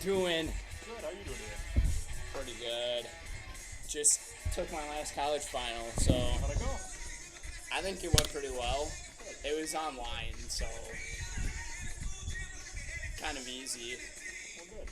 doing? Good. How you doing today? Pretty good. Just took my last college final, so How'd it go? I think it went pretty well. It was online, so kind of easy. Well, good.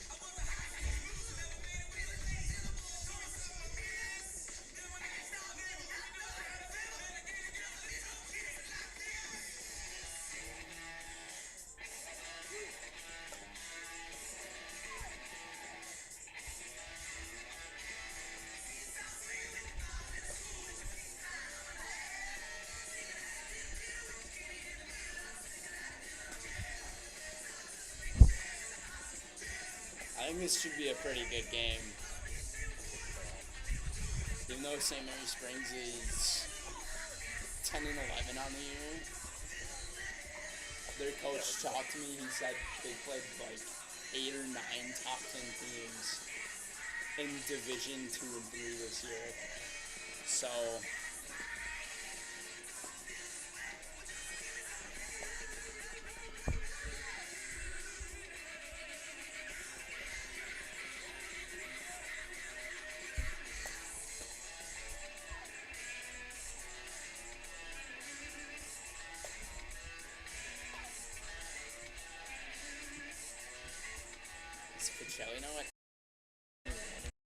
I think this should be a pretty good game. Even though St. Mary Springs is 10 and 11 on the year, their coach talked to me. He said they played like 8 or 9 top 10 teams in Division 2 and 3 this year. So is Pacelli now at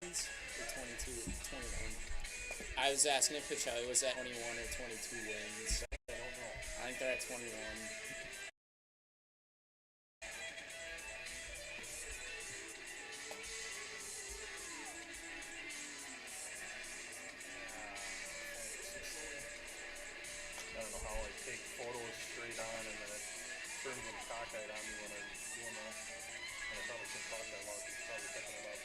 22, 21? I was asking if Pacelli was at 21 or 22 wins. I don't know. I think they're at 21. I don't know how I take photos straight on and then it turns them cockeyed on me when I'm doing that. And it's probably some cockeyed lot. It's probably picking it up.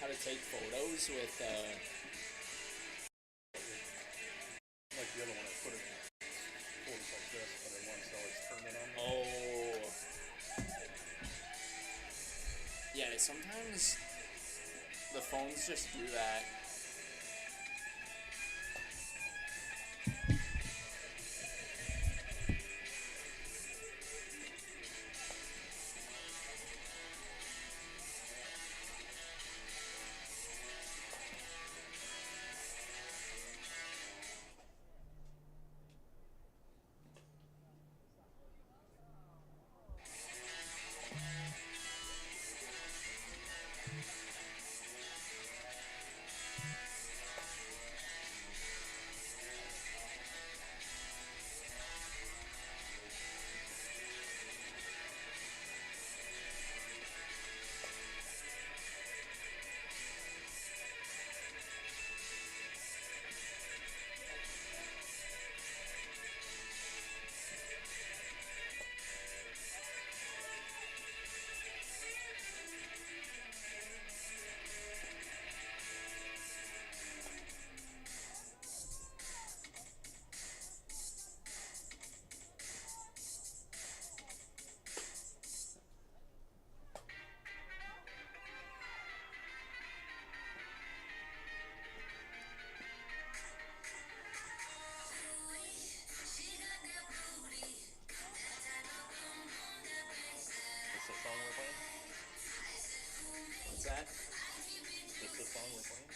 How to take photos with Like the other one, I put it photos like this, but then once I always turn it on me. oh. Yeah, sometimes the phones just do that. Is this the song we're playing? What's that? Is this the song we're playing?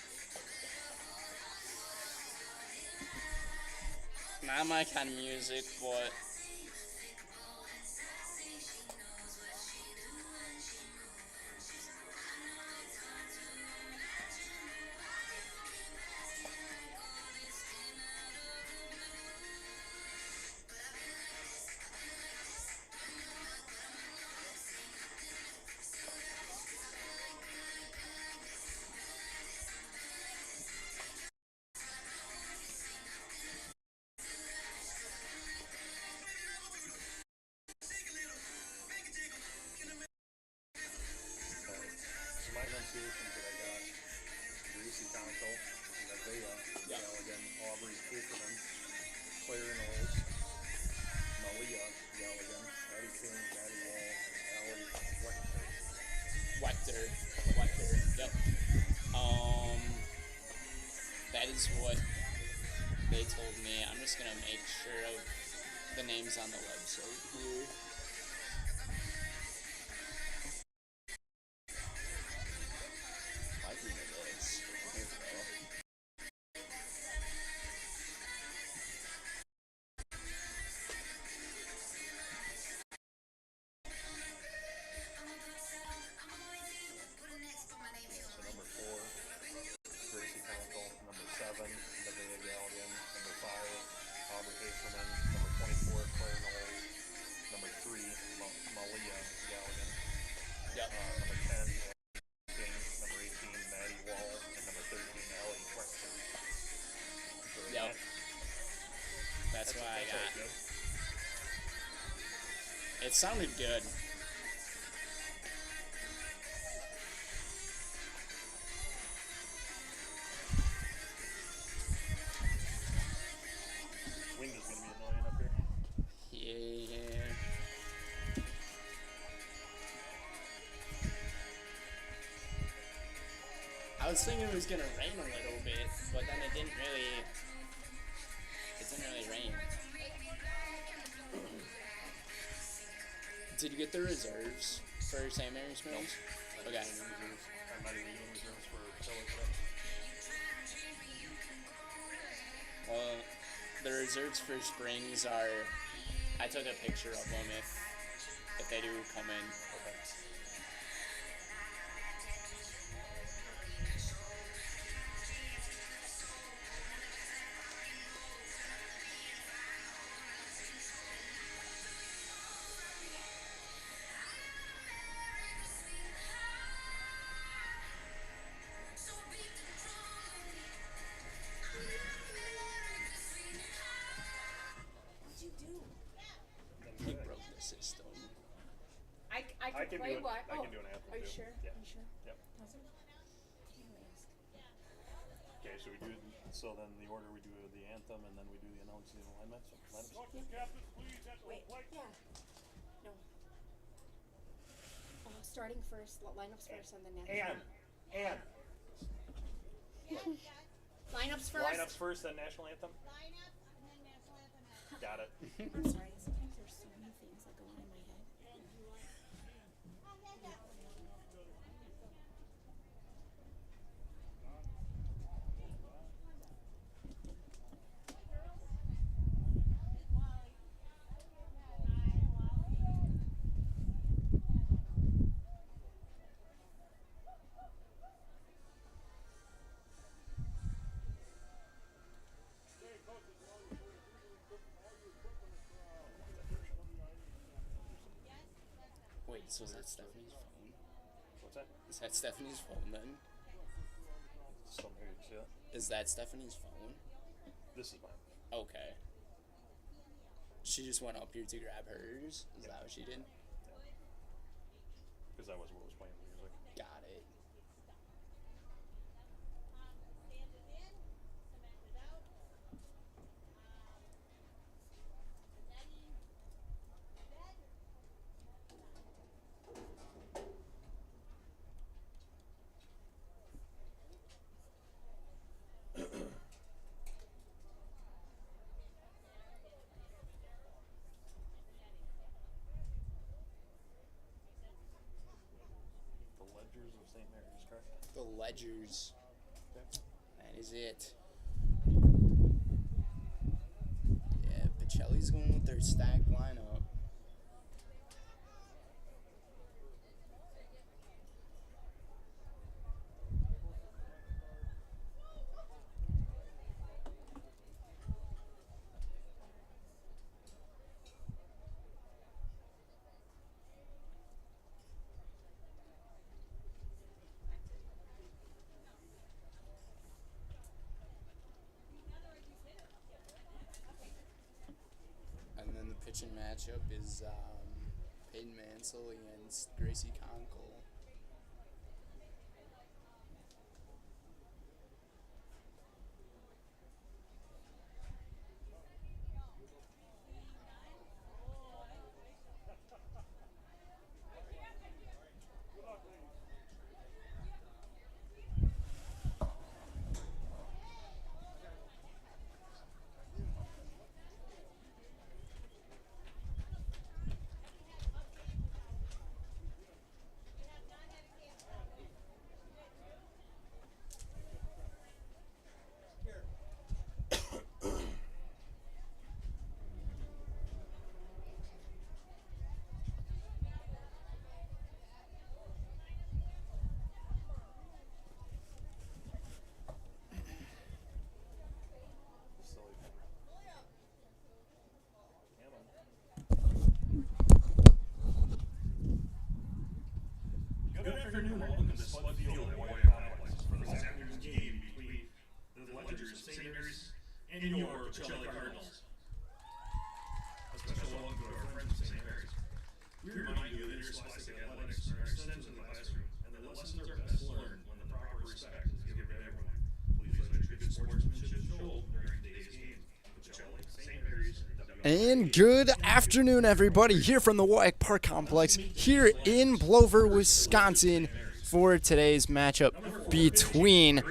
Not my kind of music, but So my pronunciations that I got, Greasy Concho, Nevaeh, Yeah. Galligan, Aubrey Cooperman, Claire Knowles, Malia Galligan, Addie King, Maddie Wall, and Allie Wechter. Wechter, yep. That is what they told me. I'm just gonna make sure of the names on the website here. Why do you know this? Here we go. So number 4, Gracie Conkle. Number 7, Nevaeh Galligan. Number 5, Aubrey Haferman. Number 24, Claire Knowles. Number 3, Malia Galligan. Yep. Number 10, King. Number 18, Maddie Wall. And number 13, Allie Wexler. Yep. That's what I got. Good. It sounded good. Wind is going to be annoying up here. Yeah. I was thinking it was gonna rain a little bit, but then it didn't really. It didn't really rain. Did you get the reserves for St. Mary's Mills? Okay. I'm not even doing reserves for Pacelli today. Well, the reserves for Springs are. I took a picture of them if they do come in. Okay. What'd you do? He broke the system. I I can can play do it. what? I Oh, can do an anthem are you too. sure? Yeah. Are you sure? Yep. Awesome. Okay, so we do. So then the order we do the anthem and then we do the announcing and alignment. So lineups. Wait, yeah. No. Starting first, lineups first, and then national. And Lineups first. lineups first, then national anthem. Lineup and then national anthem after. Got it. I'm sorry. Sometimes there's so many things that go on in my head. Wait, so is that Stephanie's phone? What's that? Is that Stephanie's phone then? Some here. You see that? Is that Stephanie's phone? This is mine. Okay. She just went up here to grab hers? Is that what she did? Because that was what was playing the music. Got it. Stand it in, cement it out. Netting, bed. The Ledgers of St. Mary's, correct? The Ledgers. Okay. That is it. Yeah, Pacelli's going with their stacked lineup. And then the pitching matchup is Peyton Mansell against Gracie Conkle. afternoon, welcome to Spud Field at WIAA Complex for this afternoon's game between the Ledgers of St. Mary's and your Pacelli Cardinals. A special welcome to our friends from St. Mary's. We remind you that interscholastic athletics are extensions of the classroom, and that lessons are best learned when the proper respect is given to everyone. Please let good sportsmanship show during today's game. Pacelli, St. Mary's, And good afternoon, everybody, here from the WIAA Park Complex here in Plover, Wisconsin, for today's matchup between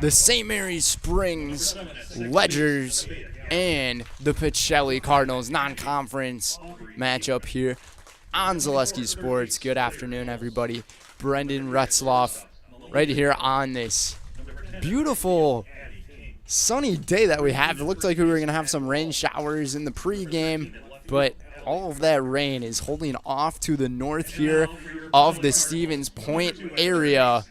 the St. Mary's Springs Ledgers and the Pacelli Cardinals non-conference matchup here on Zaleski Sports. Good afternoon, everybody. Brendan Retzloff right here on this beautiful sunny day that we have. It looked like we were going to have some rain showers in the pregame, but all of that rain is holding off to the north here of the Stevens Point area.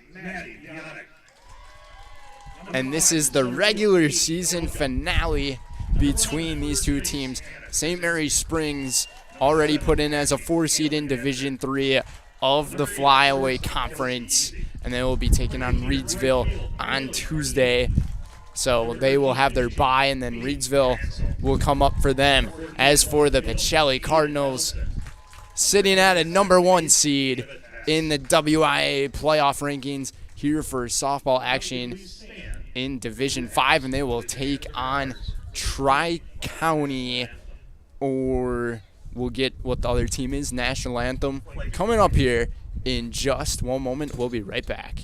And this is the regular season finale between these two teams. St. Mary's Springs already put in as a 4 seed in Division III of the Flyaway Conference, and they will be taking on Reedsville on Tuesday. So they will have their bye, and then Reedsville will come up for them. As for the Pacelli Cardinals, sitting at a #1 seed in the WIAA playoff rankings here for softball action in Division V, and they will take on Tri-County, or we'll get what the other team is, National Anthem, coming up here in just one moment. We'll be right back.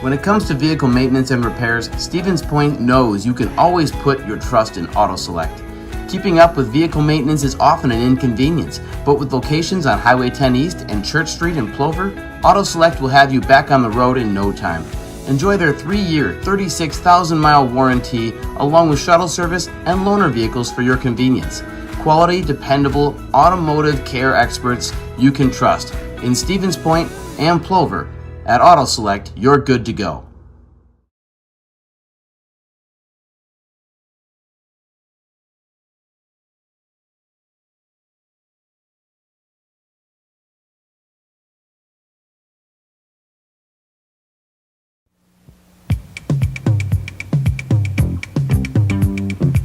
When it comes to vehicle maintenance and repairs, Stevens Point knows you can always put your trust in Auto Select. Keeping up with vehicle maintenance is often an inconvenience, but with locations on Highway 10 East and Church Street in Plover, Auto Select will have you back on the road in no time. Enjoy their 3-year, 36,000-mile warranty, along with shuttle service and loaner vehicles for your convenience. Quality, dependable, automotive care experts you can trust in Stevens Point and Plover. At Auto Select, you're good to go.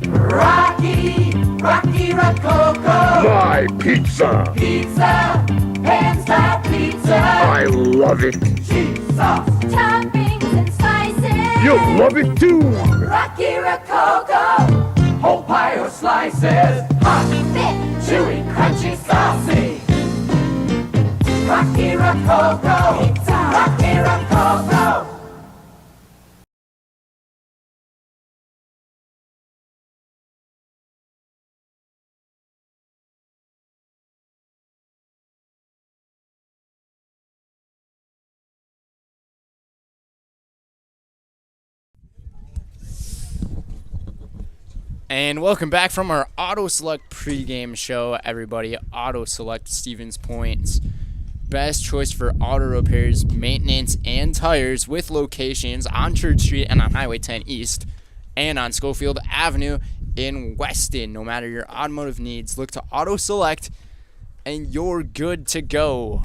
Rocky Rococo. My pizza! Pizza, pan-style pizza. I love it! Cheese sauce, Toppings and slices. You'll love it too! Rocky Rococo. Whole pie or slices. Hot, Thick. chewy, crunchy, saucy. Rocky Rococo. Pizza. Rocky Rococo. And welcome back from our Auto Select pregame show, everybody. Auto Select, Stevens Point's best choice for auto repairs, maintenance, and tires, with locations on Church Street and on Highway 10 East and on Schofield Avenue in Weston. No matter your automotive needs, look to Auto Select and you're good to go.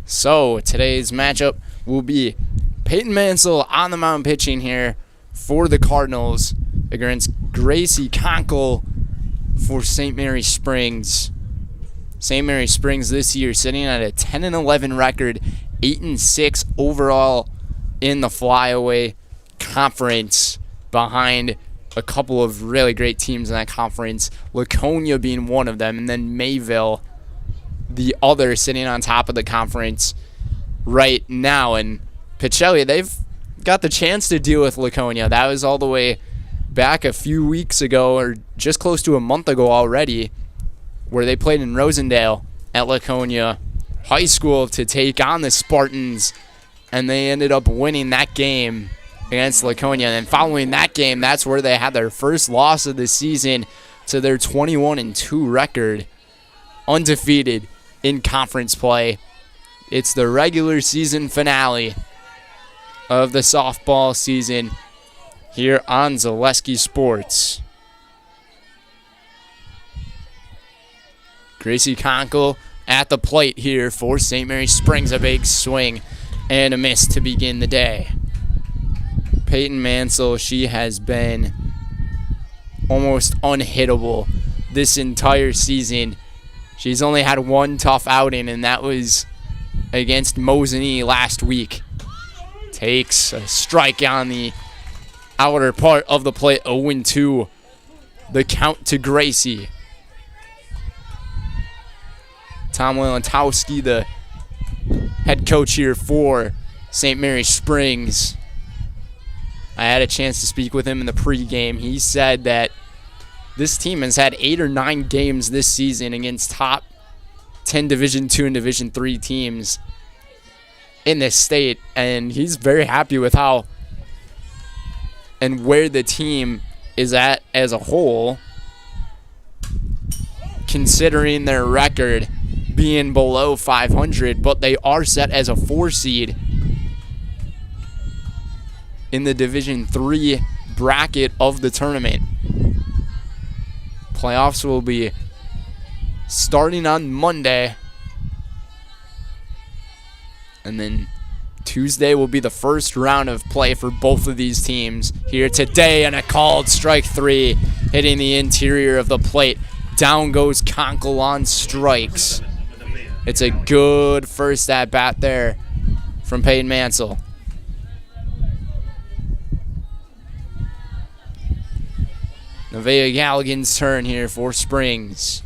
So today's matchup will be Peyton Mansell on the mound pitching here for the Cardinals against Gracie Conkle for St. Mary's Springs. St. Mary's Springs this year sitting at a 10-11 record, 8-6 overall in the Flyaway Conference, behind a couple of really great teams in that conference, Laconia being one of them, and then Mayville, the other, sitting on top of the conference right now. And Pacelli, they've got the chance to deal with Laconia. That was all the way back a few weeks ago, or just close to a month ago already, where they played in Rosendale at Laconia High School to take on the Spartans, and they ended up winning that game against Laconia. And then following that game, that's where they had their first loss of the season to their 21-2 record, undefeated in conference play. It's the regular season finale of the softball season here on Zaleski Sports. Gracie Conkle at the plate here for St. Mary Springs. A big swing and a miss to begin the day. Peyton Mansell, she has been almost unhittable this entire season. She's only had one tough outing, and that was against Mosinee last week. Takes a strike on the outer part of the plate. 0-2. The count to Gracie. Tom Lewandowski, the head coach here for St. Mary Springs. I had a chance to speak with him in the pregame. He said that this team has had 8 or 9 games this season against top 10 Division II and Division III teams in this state, and he's very happy with how and where the team is at as a whole, considering their record being below 500, but they are set as a 4 seed in the Division III bracket of the tournament. Playoffs will be starting on Monday, and then Tuesday will be the first round of play for both of these teams here today, and a called strike 3 hitting the interior of the plate. Down goes Conkle on strikes. It's a good first at bat there from Peyton Mansell. Nevaeh Galligan's turn here for Springs.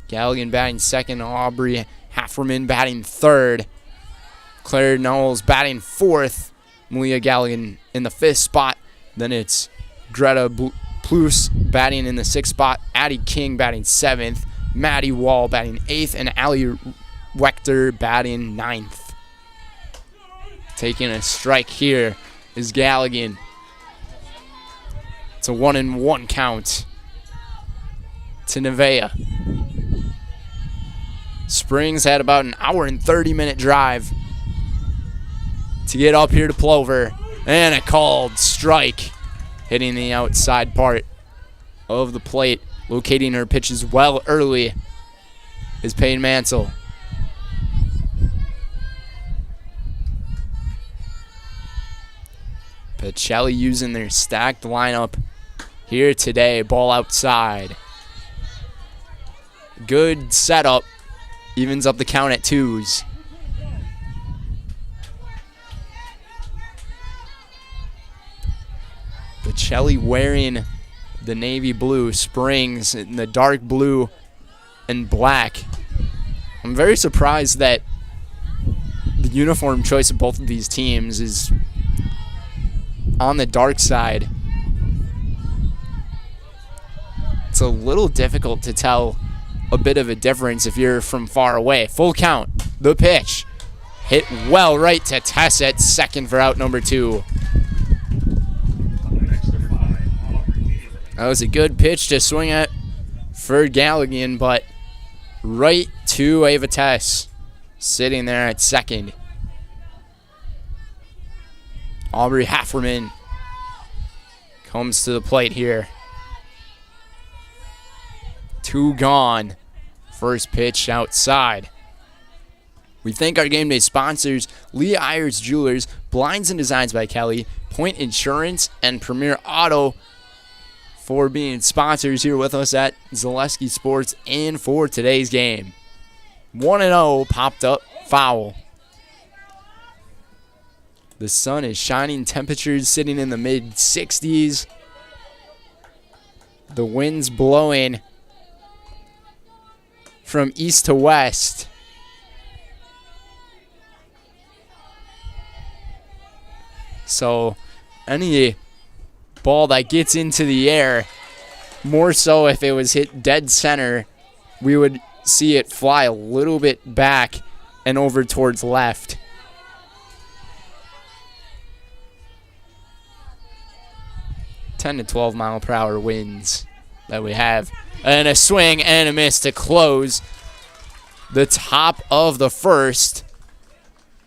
Galligan batting second, Aubrey Hafferman batting third. Claire Knowles batting fourth. Malia Galligan in the 5th spot. Then it's Greta Plus batting in the 6th spot. Addie King batting 7th. Maddie Wall batting 8th. And Allie Wechter batting 9th. Taking a strike here is Galligan. It's a 1-1 count to Nevaeh. Springs had about an hour and 30-minute drive to get up here to Plover. And a called strike hitting the outside part of the plate. Locating her pitches well early is Peyton Mansell. Pacelli using their stacked lineup here today. Ball outside. Good setup. Evens up the count at 2s. Pacelli wearing the navy blue. Springs in the dark blue and black. I'm very surprised that the uniform choice of both of these teams is on the dark side. It's a little difficult to tell a bit of a difference if you're from far away. Full count. The pitch. Hit well right to Tess at second for out number 2. That was a good pitch to swing at for Galligan, but right to Ava Tess, sitting there at second. Aubrey Hafferman comes to the plate here. 2 gone. First pitch outside. We thank our game day sponsors, Lee Ayers Jewelers, Blinds and Designs by Kelly, Point Insurance, and Premier Auto for being sponsors here with us at Zaleski Sports and for today's game. 1-0 popped up foul. The sun is shining, temperatures sitting in the mid-60s. The wind's blowing from east to west. So any ball that gets into the air, more so if it was hit dead center, we would see it fly a little bit back and over towards left. (10 to 12 mile per hour winds that we have). And a swing and a miss to close the top of the first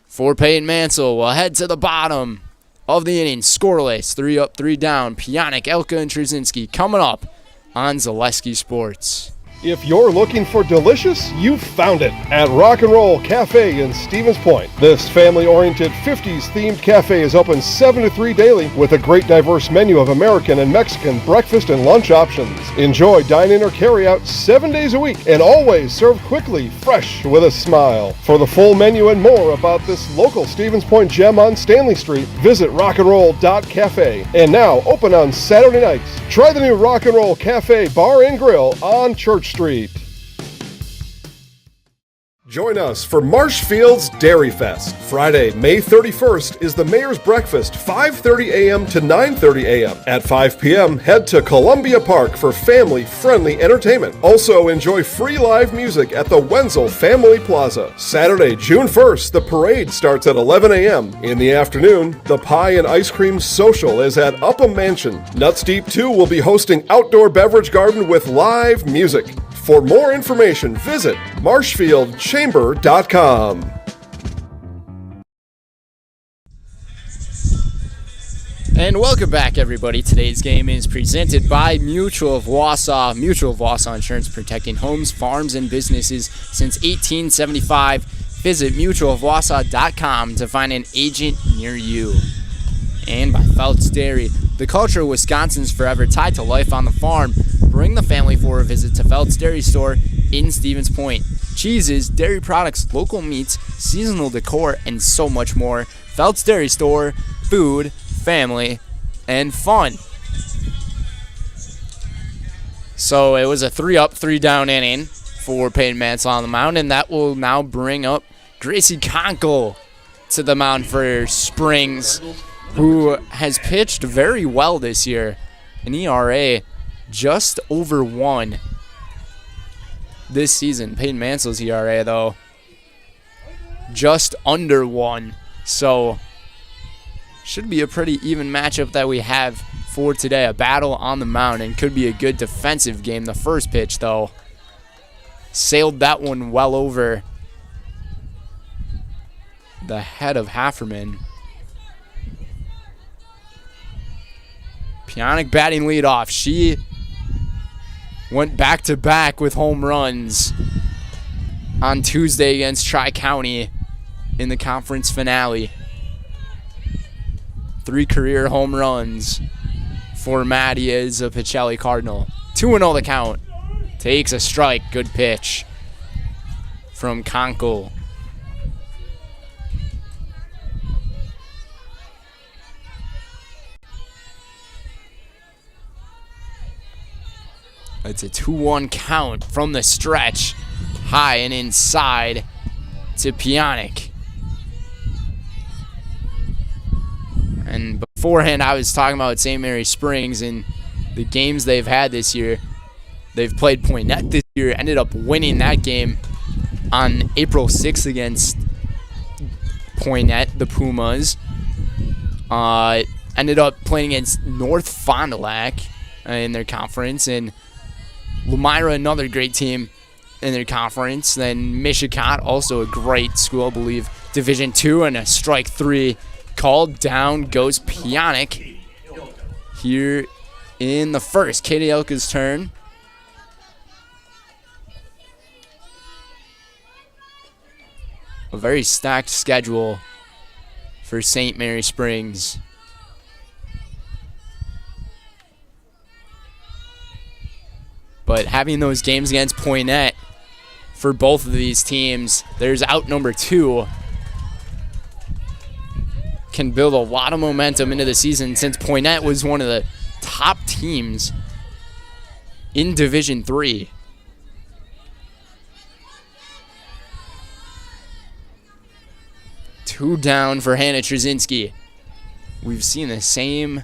for Peyton Mansell. We'll head to the bottom of the inning. Scoreless, 3 up, 3 down. Pionic, Elka, and Trzynski coming up on Zaleski Sports. If you're looking for delicious, you've found it at Rock and Roll Cafe in Stevens Point. This family-oriented 50s themed cafe is open 7 to 3 daily with a great diverse menu of American and Mexican breakfast and lunch options. Enjoy dine-in or carry-out 7 days a week and always served quickly, fresh, with a smile. For the full menu and more about this local Stevens Point gem on Stanley Street, visit rockandroll.cafe. And now open on Saturday nights. Try the new Rock and Roll Cafe Bar and Grill on Church Street. Join us for Marshfield's Dairy Fest. Friday, May 31st is the Mayor's Breakfast, 5:30 a.m. to 9:30 a.m. At 5 p.m., head to Columbia Park for family-friendly entertainment. Also, enjoy free live music at the Wenzel Family Plaza. Saturday, June 1st, the parade starts at 11 a.m. In the afternoon, the Pie and Ice Cream Social is at Upham Mansion. Nuts Deep 2 will be hosting outdoor beverage garden with live music. For more information, visit marshfieldchamber.com. And welcome back, everybody. Today's game is presented by Mutual of Wausau. Mutual of Wausau Insurance, protecting homes, farms, and businesses since 1875. Visit mutualofwausau.com to find an agent near you. And by Feltz Dairy, the culture of Wisconsin's forever tied to life on the farm. Bring the family for a visit to Feltz Dairy Store in Stevens Point. Cheeses, dairy products, local meats, seasonal decor, and so much more. Feltz Dairy Store, food, family, and fun. So it was a 3-up, 3-down inning for Peyton Mansell on the mound, and that will now bring up Gracie Conkle to the mound for Springs, who has pitched very well this year. An ERA just over 1 this season. Peyton Mansell's ERA, though, just under 1. So should be a pretty even matchup that we have for today. A battle on the mound, and could be a good defensive game. The first pitch, though, sailed that one well over the head of Hafferman. Pionic batting leadoff. She went back-to-back with home runs on Tuesday against Tri-County in the conference finale. 3 career home runs for Maddie as a Pacelli Cardinal. 2-0 the count. Takes a strike. Good pitch from Conkle. It's a 2-1 count from the stretch. High and inside to Pionic. And beforehand, I was talking about St. Mary Springs and the games they've had this year. They've played Poynette this year, ended up winning that game on April 6th against Poynette, the Pumas. Ended up playing against North Fond du Lac in their conference, and Lemira, another great team in their conference. Then Michigan, also a great school, I believe, Division II, and a strike 3 called. Down goes Pionic here in the first. Katie Elka's turn. A very stacked schedule for St. Mary Springs. But having those games against Poynette for both of these teams, there's out number 2, can build a lot of momentum into the season, since Poynette was one of the top teams in Division III. Two down for Hannah Trzynski. We've seen the same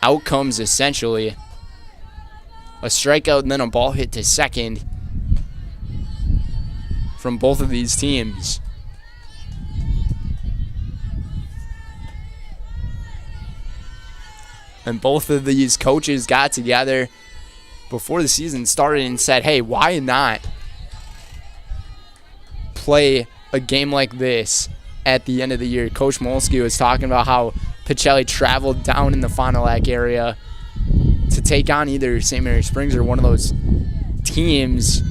outcomes essentially. A strikeout and then a ball hit to second from both of these teams. And both of these coaches got together before the season started and said, hey, why not play a game like this at the end of the year? Coach Molsky was talking about how Pacelli traveled down in the Fond du Lac area to take on either St. Mary Springs or one of those teams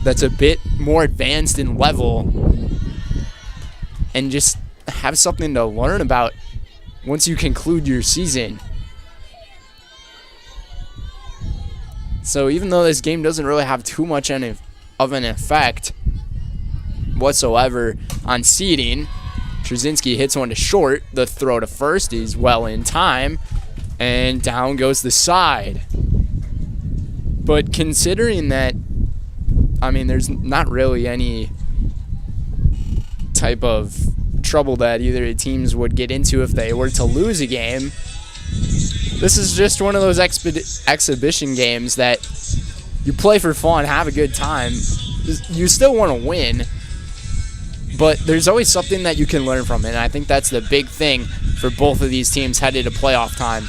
that's a bit more advanced in level and just have something to learn about once you conclude your season. So even though this game doesn't really have too much of an effect whatsoever on seeding, Trzynski hits one to short. The throw to first is well in time, and down goes the side. But considering that, I mean, there's not really any type of trouble that either of the teams would get into if they were to lose a game. This is just one of those exhibition games that you play for fun, have a good time. You still want to win, but there's always something that you can learn from it, and I think that's the big thing for both of these teams headed to playoff time.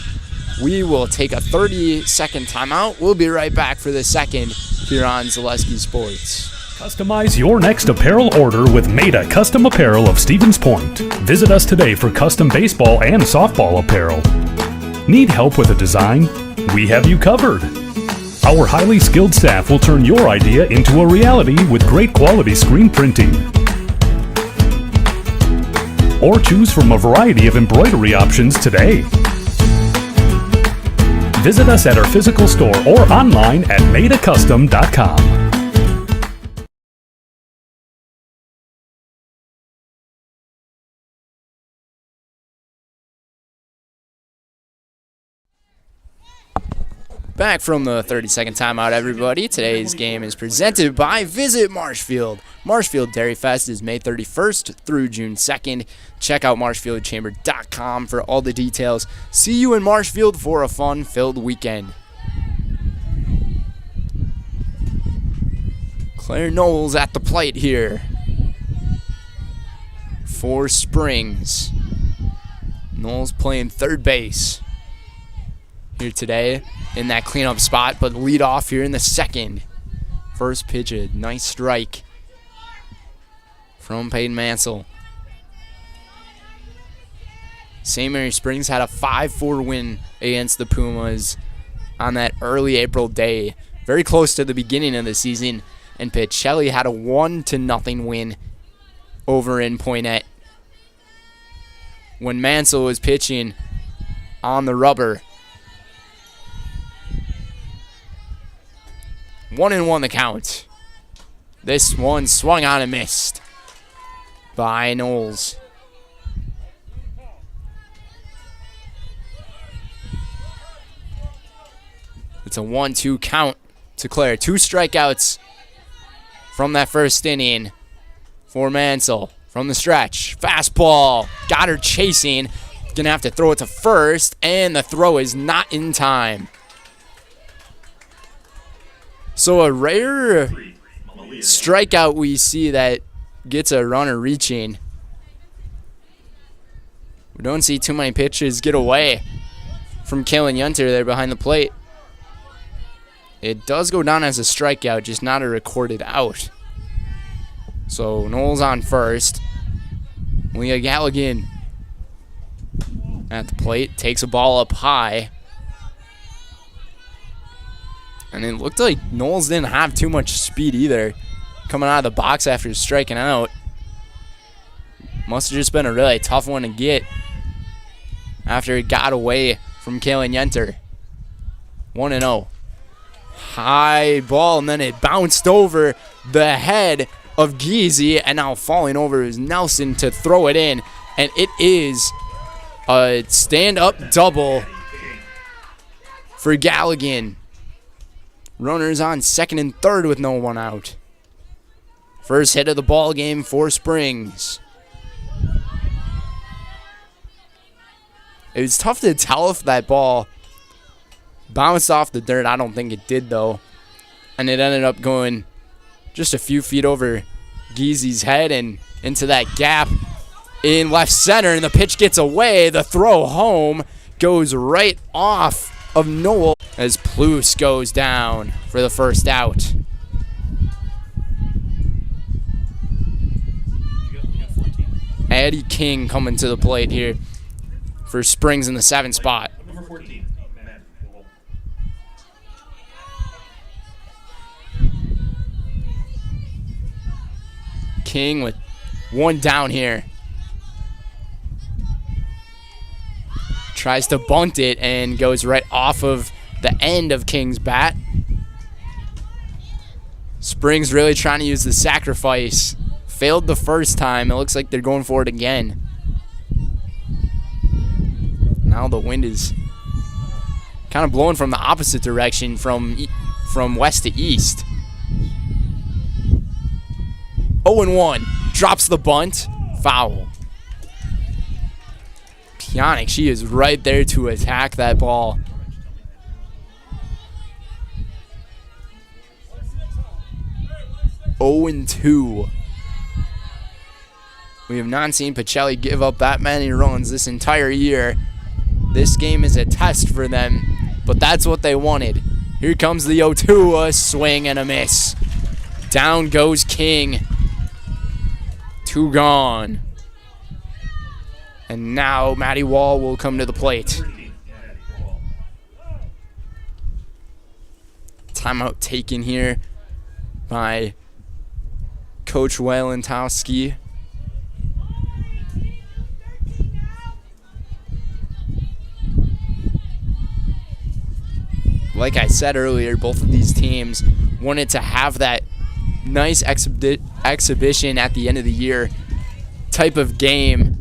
We will take a 30-second timeout. We'll be right back for the second here on Zaleski Sports. Customize your next apparel order with Maida Custom Apparel of Stevens Point. Visit us today for custom baseball and softball apparel. Need help with a design? We have you covered. Our highly skilled staff will turn your idea into a reality with great quality screen printing. Or choose from a variety of embroidery options today. Visit us at our physical store or online at maidacustom.com. Back from the 30-second timeout, everybody. Today's game is presented by Visit Marshfield. Marshfield Dairy Fest is May 31st through June 2nd. Check out marshfieldchamber.com for all the details. See you in Marshfield for a fun-filled weekend. Claire Knowles at the plate here for Springs. Knowles playing third base here today in that cleanup spot, but lead off here in the second. First pitch, a nice strike from Peyton Mansell. St. Mary Springs had a 5-4 win against the Pumas on that early April day, very close to the beginning of the season, and Pacelli had a 1-0 win over in Poinette when Mansell was pitching on the rubber. 1-1 the count. This one swung on and missed by Knowles. It's a 1-2 count to Claire. 2 strikeouts from that first inning for Mansell. From the stretch, fastball, got her chasing. Gonna have to throw it to first, and the throw is not in time. So a rare strikeout we see that gets a runner reaching. We don't see too many pitches get away from Kalen Yunter there behind the plate. It does go down as a strikeout, just not a recorded out. So Knowles on first. Leah Galligan at the plate, takes a ball up high. And it looked like Knowles didn't have too much speed either, coming out of the box after striking out. Must have just been a really tough one to get after it got away from Kalen Yunter. 1-0. High ball, and then it bounced over the head of Geezy, and now falling over is Nelson to throw it in. And it is a stand-up double for Galligan. Runners on second and third with no one out. First hit of the ball game for Springs. It was tough to tell if that ball bounced off the dirt. I don't think it did, though. And it ended up going just a few feet over Geezy's head and into that gap in left center. And the pitch gets away. The throw home goes right off of Noel as Plouffe goes down for the first out. Eddie King coming to the plate here for Springs in the 7th spot. Number 14, Matt. King with one down here. Tries to bunt it and goes right off of the end of King's bat. Springs really trying to use the sacrifice. Failed the first time. It looks like they're going for it again. Now the wind is kind of blowing from the opposite direction, from west to east. 0-1. Drops the bunt. Foul. Pionic, she is right there to attack that ball. Oh and 2. We have not seen Pacelli give up that many runs this entire year. This game is a test for them, but that's what they wanted. Here comes the 0-2, a swing and a miss. Down goes King. 2 gone. And now Matty Wall will come to the plate. Timeout taken here by Coach Walentowski. Like I said earlier, both of these teams wanted to have that nice exhibition at the end of the year type of game,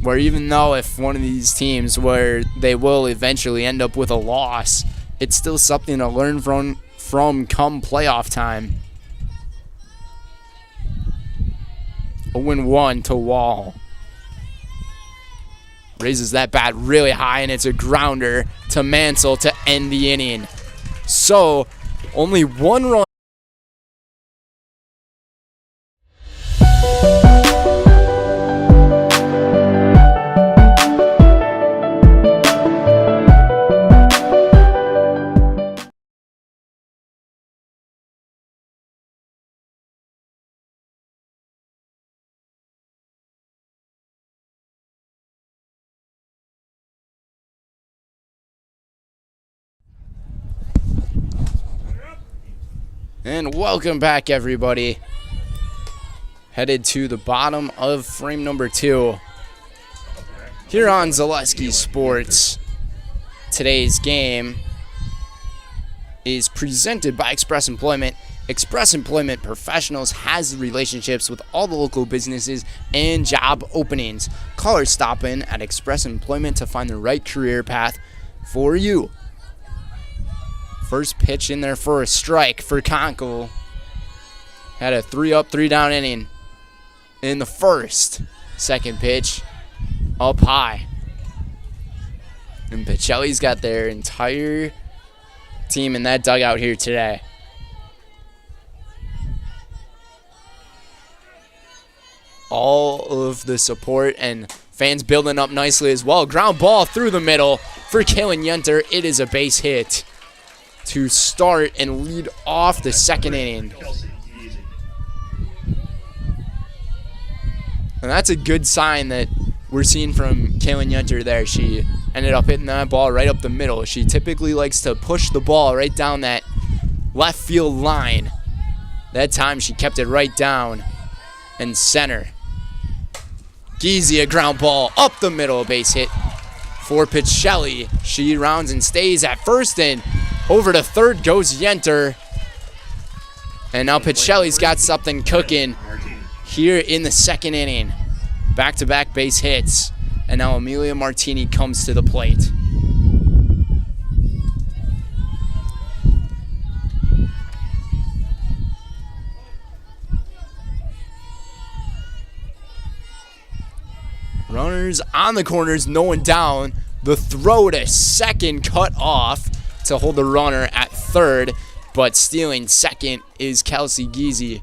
where even though if one of these teams where they will eventually end up with a loss, it's still something to learn from come playoff time. 0-1 to Wall. Raises that bat really high, and it's a grounder to Mansell to end the inning. So, only 1 run. And welcome back, everybody. Headed to the bottom of frame number 2 here on Zaleski Sports. Today's game is presented by Express Employment. Express Employment Professionals has relationships with all the local businesses and job openings. Call or stop in at Express Employment to find the right career path for you. First pitch in there for a strike for Conkle. Had a 3-up, 3-down inning in the first. Second pitch up high. And Pacelli's got their entire team in that dugout here today. All of the support and fans building up nicely as well. Ground ball through the middle for Kalen Yenter. It is a base hit to start and lead off the second inning. And that's a good sign that we're seeing from Kalen Yenter there. She ended up hitting that ball right up the middle. She typically likes to push the ball right down that left field line. That time she kept it right down and center. Geezy, a ground ball up the middle, a base hit for Pacelli. She rounds and stays at first, and over to third goes Yenter. And now Pacelli's got something cooking here in the second inning. Back-to-back base hits. And now Amelia Martini comes to the plate. Runners on the corners, no one down. The throw to second cut off to hold the runner at third, but stealing second is Kelsey Geezy.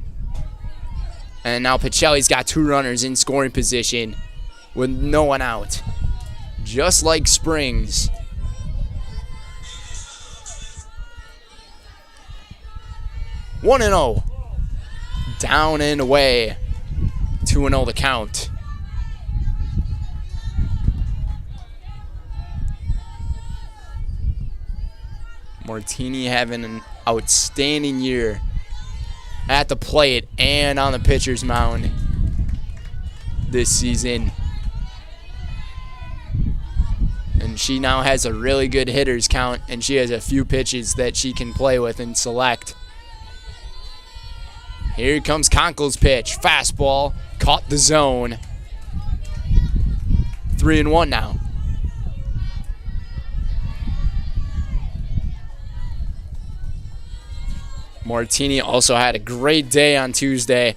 And now Pacelli's got 2 runners in scoring position with no one out. Just like Springs. One and 0. Down and away. 2-0 the count. Martini having an outstanding year at the plate and on the pitcher's mound this season. And she now has a really good hitter's count, and she has a few pitches that she can play with and select. Here comes Conkle's pitch. Fastball. Caught the zone. 3-1 now. Martini also had a great day on Tuesday.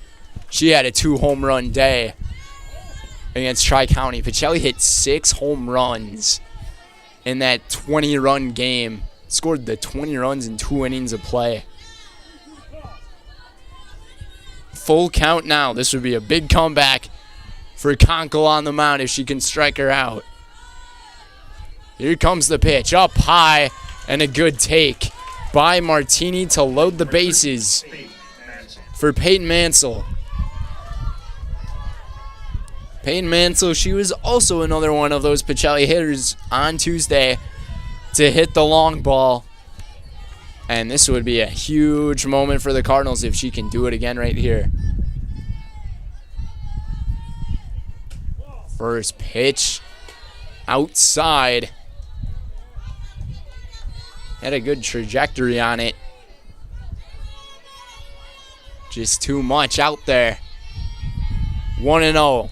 She had a 2-home run day against Tri-County. Pacelli hit 6 home runs in that 20-run game. Scored the 20 runs in 2 innings of play. Full count now. This would be a big comeback for Conkle on the mound if she can strike her out. Here comes the pitch. Up high and a good take by Martini to load the bases for Peyton Mansell. Peyton Mansell, she was also another one of those Pacelli hitters on Tuesday to hit the long ball. And this would be a huge moment for the Cardinals if she can do it again right here. First pitch outside. Had a good trajectory on it. Just too much out there. 1-0.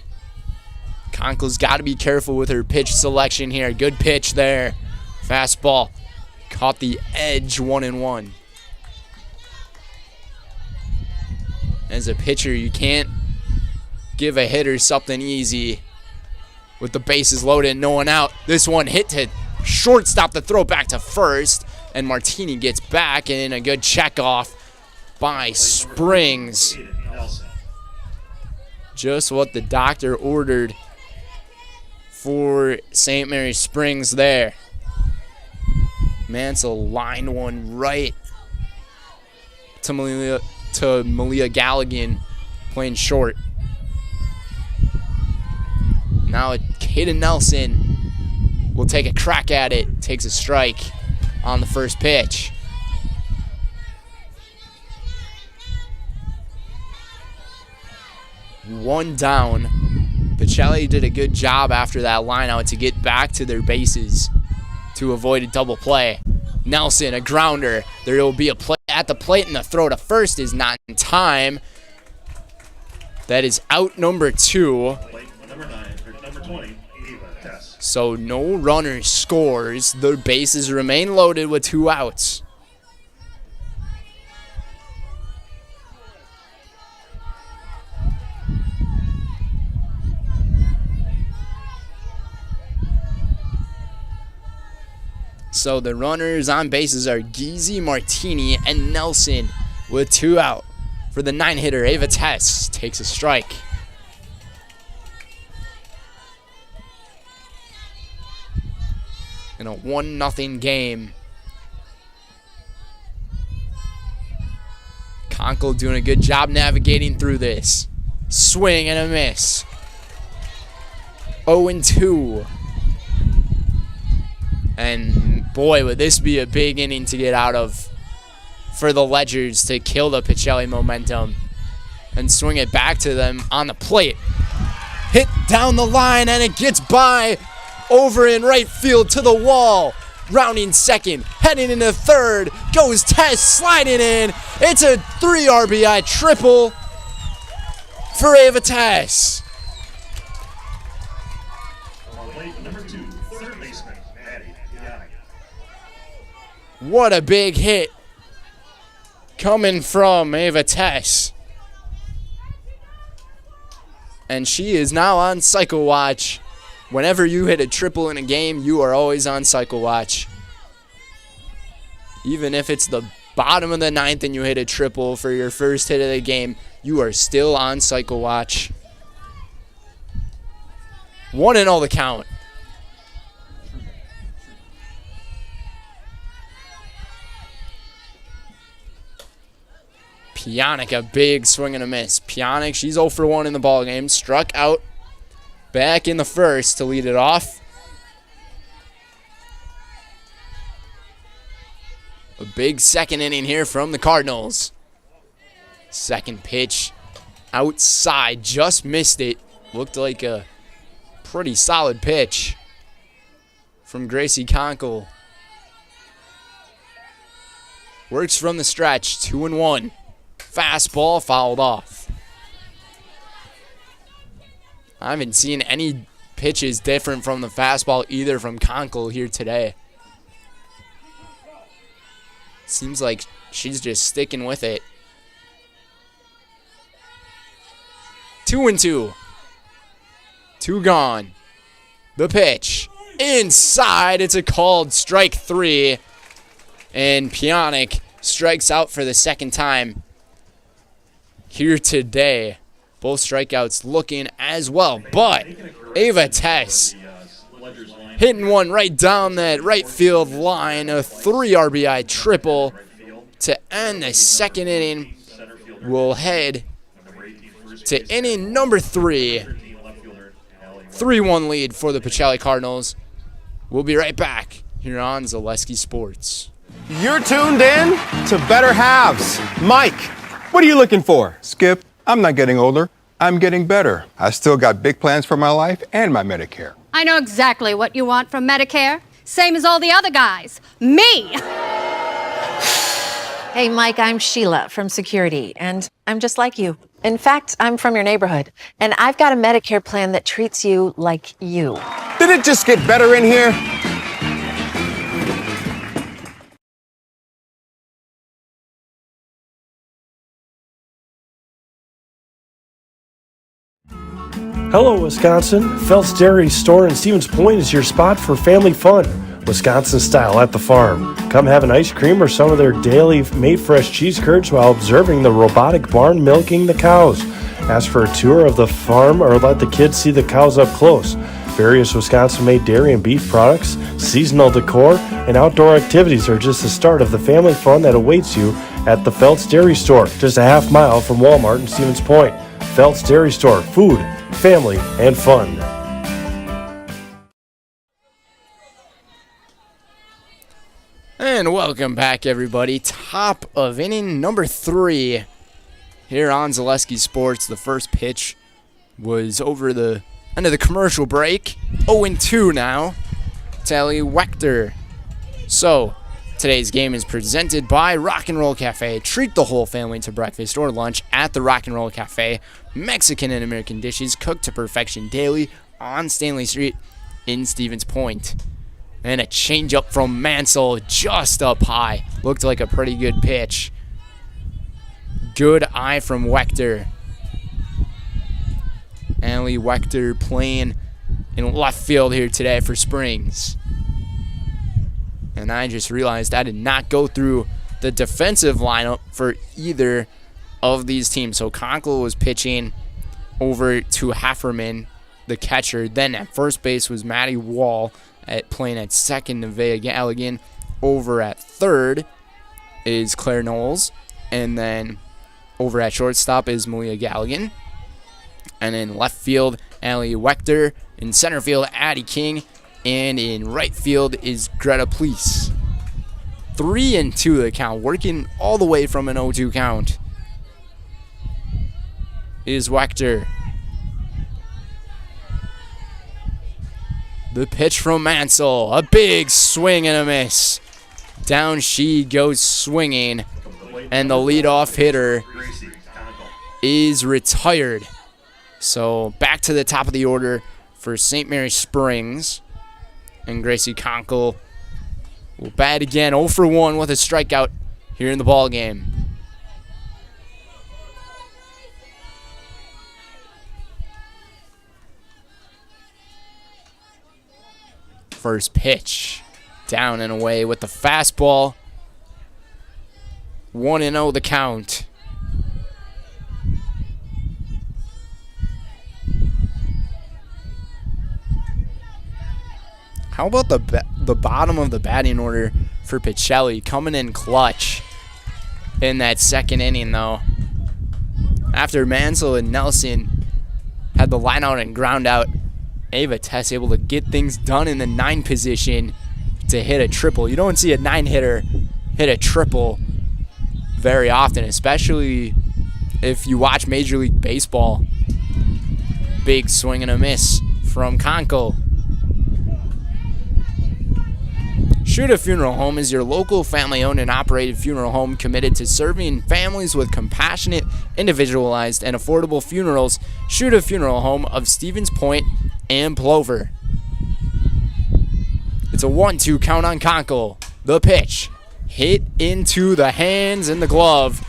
Conkle's got to be careful with her pitch selection here. Good pitch there. Fastball. Caught the edge. 1-1. As a pitcher, you can't give a hitter something easy with the bases loaded and no one out. This one hit to shortstop, the throw back to first, and Martini gets back and a good check off by Springs. Just what the doctor ordered for St. Mary's Springs there. Mansell lined one right to Malia Galligan, playing short. Now Kaden Nelson will take a crack at it. Takes a strike on the first pitch. One down. Pacelli did a good job after that line out to get back to their bases to avoid a double play. Nelson, a grounder. There will be a play at the plate, and the throw to first is not in time. That is out number 2. Number 20, So no runner scores. The bases remain loaded with 2 outs. So the runners on bases are Geezy, Martini, and Nelson with 2 out. For the 9-hitter, Ava Tess takes a strike. In a 1-0 game. Conkle doing a good job navigating through this. Swing and a miss. 0-2. And boy, would this be a big inning to get out of for the Ledgers to kill the Pacelli momentum and swing it back to them on the plate. Hit down the line, and it gets by over in right field to the wall. Rounding second, heading into third, goes Tess sliding in. It's a 3 RBI triple for Ava Tess. number 2, third baseman, Maddie. What a big hit coming from Ava Tess. And she is now on Cycle Watch. Whenever you hit a triple in a game, you are always on Cycle Watch. Even if it's the bottom of the 9th and you hit a triple for your first hit of the game, you are still on Cycle Watch. 1-0 the count. Pionic, a big swing and a miss. Pionic, she's 0 for 1 in the ballgame. Struck out back in the first to lead it off. A big second inning here from the Cardinals. Second pitch outside, just missed it. Looked like a pretty solid pitch from Gracie Conkle. Works from the stretch, 2-1. Fastball fouled off. I haven't seen any pitches different from the fastball either from Conkle here today. Seems like she's just sticking with it. 2-2. 2 gone. The pitch. Inside. It's a called strike 3. And Pionic strikes out for the second time here today. Both strikeouts looking as well. But Ava Tess hitting one right down that right field line. A 3 RBI triple to end the second inning. We'll head to inning number 3. 3-1 lead for the Pacelli Cardinals. We'll be right back here on Zaleski Sports. You're tuned in to Better Halves. Mike, what are you looking for? Skip, I'm not getting older. I'm getting better. I still got big plans for my life and my Medicare. I know exactly what you want from Medicare. Same as all the other guys. Me! Hey, Mike, I'm Sheila from Security, and I'm just like you. In fact, I'm from your neighborhood, and I've got a Medicare plan that treats you like you. Did it just get better in here? Hello, Wisconsin. Phelps Dairy Store in Stevens Point is your spot for family fun. Wisconsin style at the farm. Come have an ice cream or some of their daily made fresh cheese curds while observing the robotic barn milking the cows. Ask for a tour of the farm or let the kids see the cows up close. Various Wisconsin-made dairy and beef products, seasonal decor, and outdoor activities are just the start of the family fun that awaits you at the Phelps Dairy Store, just a half mile from Walmart in Stevens Point. Phelps Dairy Store, food, family, and fun. And welcome back, everybody. Top of inning number 3 here on Zaleski Sports. The first pitch was over the end of the commercial break. 0-2 now to Ellie Wechter. So, today's game is presented by Rock and Roll Cafe. Treat the whole family to breakfast or lunch at the Rock and Roll Cafe. Mexican and American dishes cooked to perfection daily on Stanley Street in Stevens Point. And a changeup from Mansell just up high. Looked like a pretty good pitch. Good eye from Wechter. Allie Wechter playing in left field here today for Springs. And I just realized I did not go through the defensive lineup for either of these teams. So Conkle was pitching over to Hefferman, the catcher. Then at first base was Maddie Wall playing at second. Nevaeh Galligan. Over at third is Claire Knowles. And then over at shortstop is Malia Galligan. And in left field, Allie Wechter. In center field, Addie King. And in right field is Greta Please. 3-2 the count. Working all the way from an 0-2 count is Wechter. The pitch from Mansell. A big swing and a miss. Down she goes swinging. And the leadoff hitter is retired. So back to the top of the order for St. Mary Springs. And Gracie Conkle will bat again 0-for-1 with a strikeout here in the ball game. First pitch, down and away with the fastball. 1-0 the count. How about the bottom of the batting order for Pacelli coming in clutch in that second inning, though? After Mansell and Nelson had the line out and ground out, Ava Tess able to get things done in the 9 position to hit a triple. You don't see a 9-hitter hit a triple very often, especially if you watch Major League Baseball. Big swing and a miss from Conkle. Shuda Funeral Home is your local family-owned and operated funeral home committed to serving families with compassionate, individualized, and affordable funerals. Shuda Funeral Home of Stevens Point and Plover. It's a 1-2 count on Conkle. The pitch hit into the hands and the glove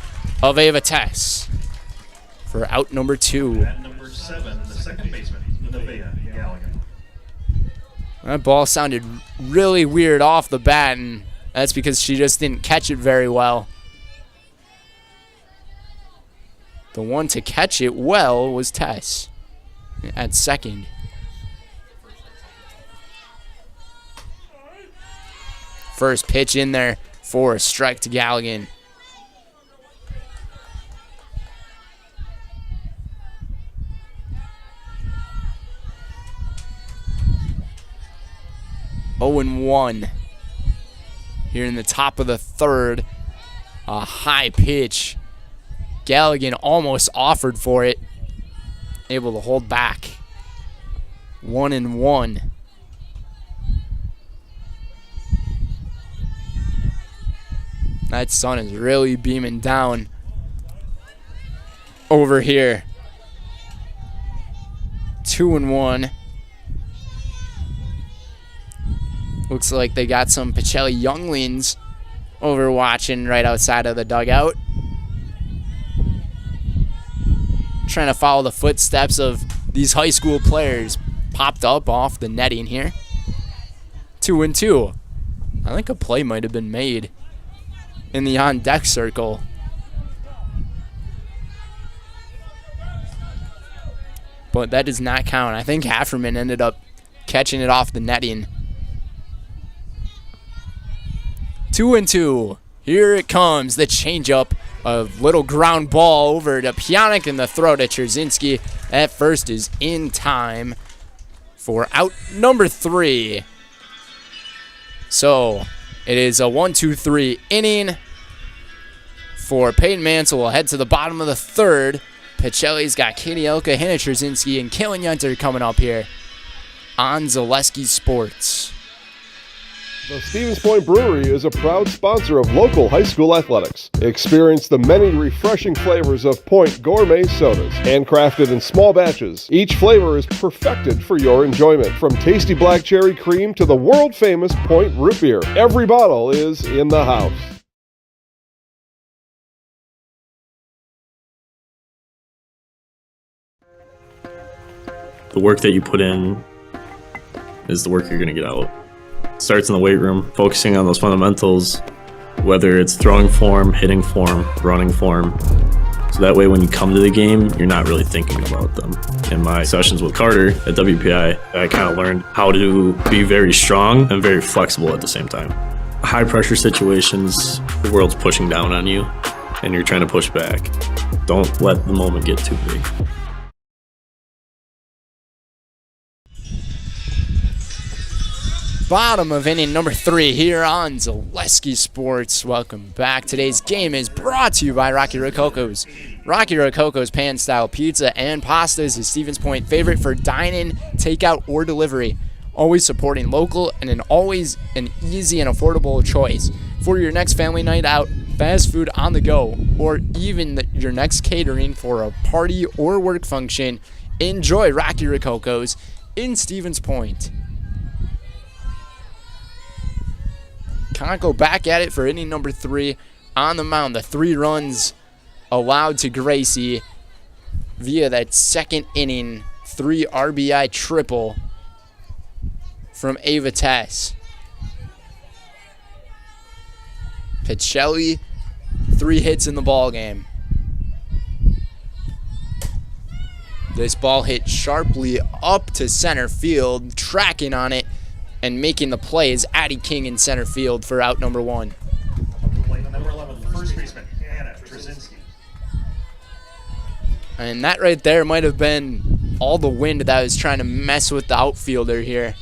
of Ava Tess for out number 2. At number 7, the second baseman, Nevaeh Gallagher. That ball sounded really weird off the bat, and that's because she just didn't catch it very well. The one to catch it well was Tess at second. First pitch in there for a strike to Galligan. Oh and 1 here in the top of the third. A high pitch. Galligan almost offered for it. Able to hold back. 1-1. That sun is really beaming down over here. 2-1. Looks like they got some Pacelli younglings over watching right outside of the dugout. Trying to follow the footsteps of these high school players. Popped up off the netting here. 2-2. I think a play might have been made in the on-deck circle. But that does not count. I think Hafferman ended up catching it off the netting. 2-2. Here it comes. The changeup. A little ground ball over to Pionik in the throw to Trzynski. At first is in time for out number 3. So it is a 1-2-3 inning for Peyton Mansell. We'll head to the bottom of the third. Pacelli's got Katie Elka, Hannah Trzynski, and Kaylin Yenter coming up here on Zaleski Sports. The Stevens Point Brewery is a proud sponsor of local high school athletics. Experience the many refreshing flavors of Point gourmet sodas, handcrafted in small batches. Each flavor is perfected for your enjoyment, from tasty black cherry cream to the world-famous Point root beer. Every bottle is in the house. The work that you put in is the work you're going to get out. Starts in the weight room, focusing on those fundamentals, whether it's throwing form, hitting form, running form. So that way when you come to the game, you're not really thinking about them. In my sessions with Carter at WPI, I kind of learned how to be very strong and very flexible at the same time. High pressure situations, the world's pushing down on you and you're trying to push back. Don't let the moment get too big. Bottom of inning number 3 here on Zaleski Sports. Welcome back. Today's game is brought to you by Rocky Rococo's. Rocky Rococo's pan-style pizza and pastas is Stevens Point favorite for dine-in, takeout, or delivery. Always supporting local and always an easy and affordable choice. For your next family night out, fast food on the go, or even your next catering for a party or work function, enjoy Rocky Rococo's in Stevens Point. Conkle back at it for inning number 3 on the mound. The 3 runs allowed to Gracie via that second inning 3 RBI triple from Ava Tess. Pacelli, 3 hits in the ball game. This ball hit sharply up to center field, tracking on it and making the play is Addie King in center field for out number 1. Number 11, first baseman, Hannah Trzynski. And that right there might have been all the wind that was trying to mess with the outfielder here.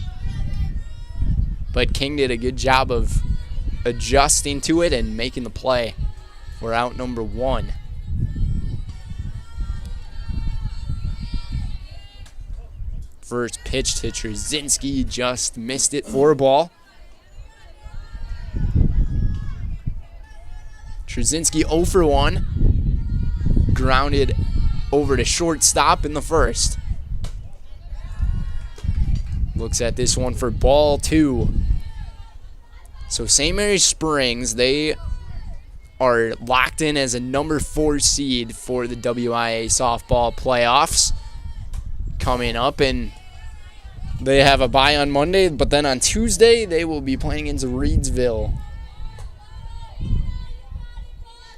But King did a good job of adjusting to it and making the play for out number 1. First pitch to Trzynski, just missed it for a ball. Trzynski 0 for 1. Grounded over to shortstop in the first. Looks at this one for ball 2. So St. Mary's Springs, they are locked in as a number 4 seed for the WIAA softball playoffs coming up, and they have a bye on Monday, but then on Tuesday they will be playing against Reedsville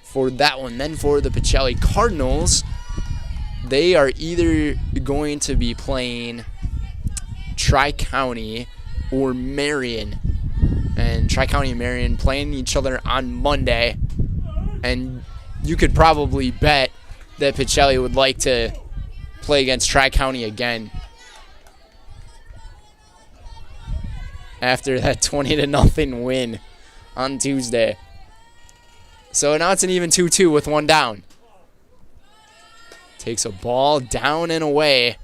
for that one. Then for the Pacelli Cardinals, they are either going to be playing Tri-County or Marion, and Tri-County and Marion playing each other on Monday, and you could probably bet that Pacelli would like to play against Tri-County again after that 20-0 win on Tuesday. So now it's an even 2-2 with one down. Takes a ball down and away.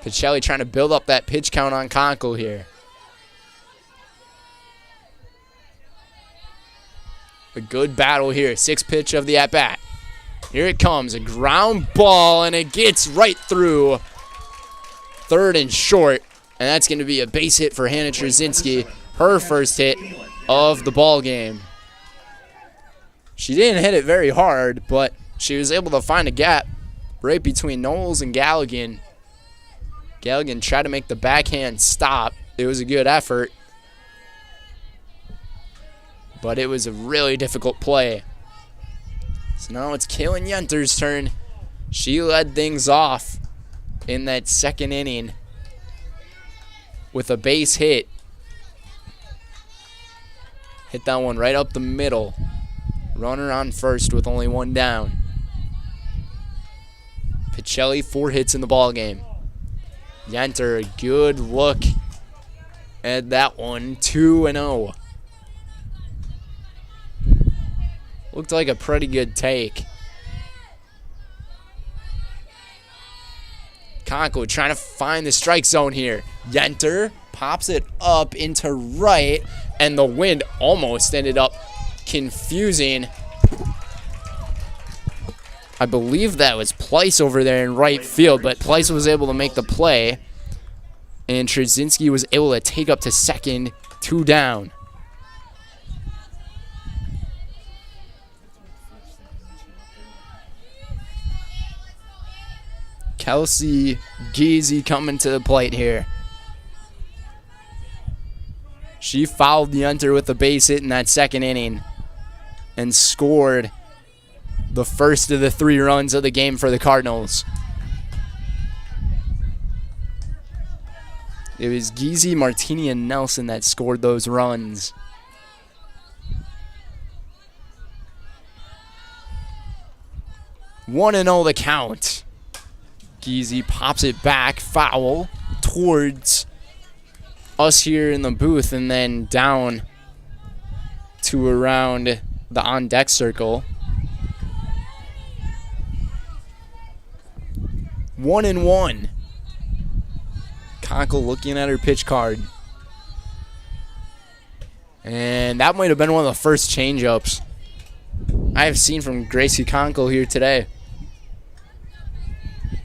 Pacelli trying to build up that pitch count on Conkle here. A good battle here. 6th pitch of the at-bat. Here it comes. A ground ball, and it gets right through third and short. And that's going to be a base hit for Hannah Trzynski. Her first hit of the ball game. She didn't hit it very hard, but she was able to find a gap right between Knowles and Galligan. Galligan tried to make the backhand stop. It was a good effort, but it was a really difficult play. So now it's Kaylin Yenter's turn. She led things off in that second inning with a base hit. Hit that one right up the middle. Runner on first with only one down. Pacelli 4 hits in the ball game. Yenter, a good look at that one. 2-0. Looked like a pretty good take. Conkle trying to find the strike zone here. Yenter pops it up into right, and the wind almost ended up confusing. I believe that was Pleiss over there in right field, but Pleiss was able to make the play, and Trzynski was able to take up to second, 2 down. Kelsey Geezy coming to the plate here. She fouled Yenter with a base hit in that second inning and scored the first of the 3 runs of the game for the Cardinals. It was Geezy, Martini, and Nelson that scored those runs. One and 0 the count. Geezy pops it back, foul, towards us here in the booth, and then down to around the on-deck circle. 1-1. Conkle looking at her pitch card. And that might have been one of the first change-ups I have seen from Gracie Conkle here today.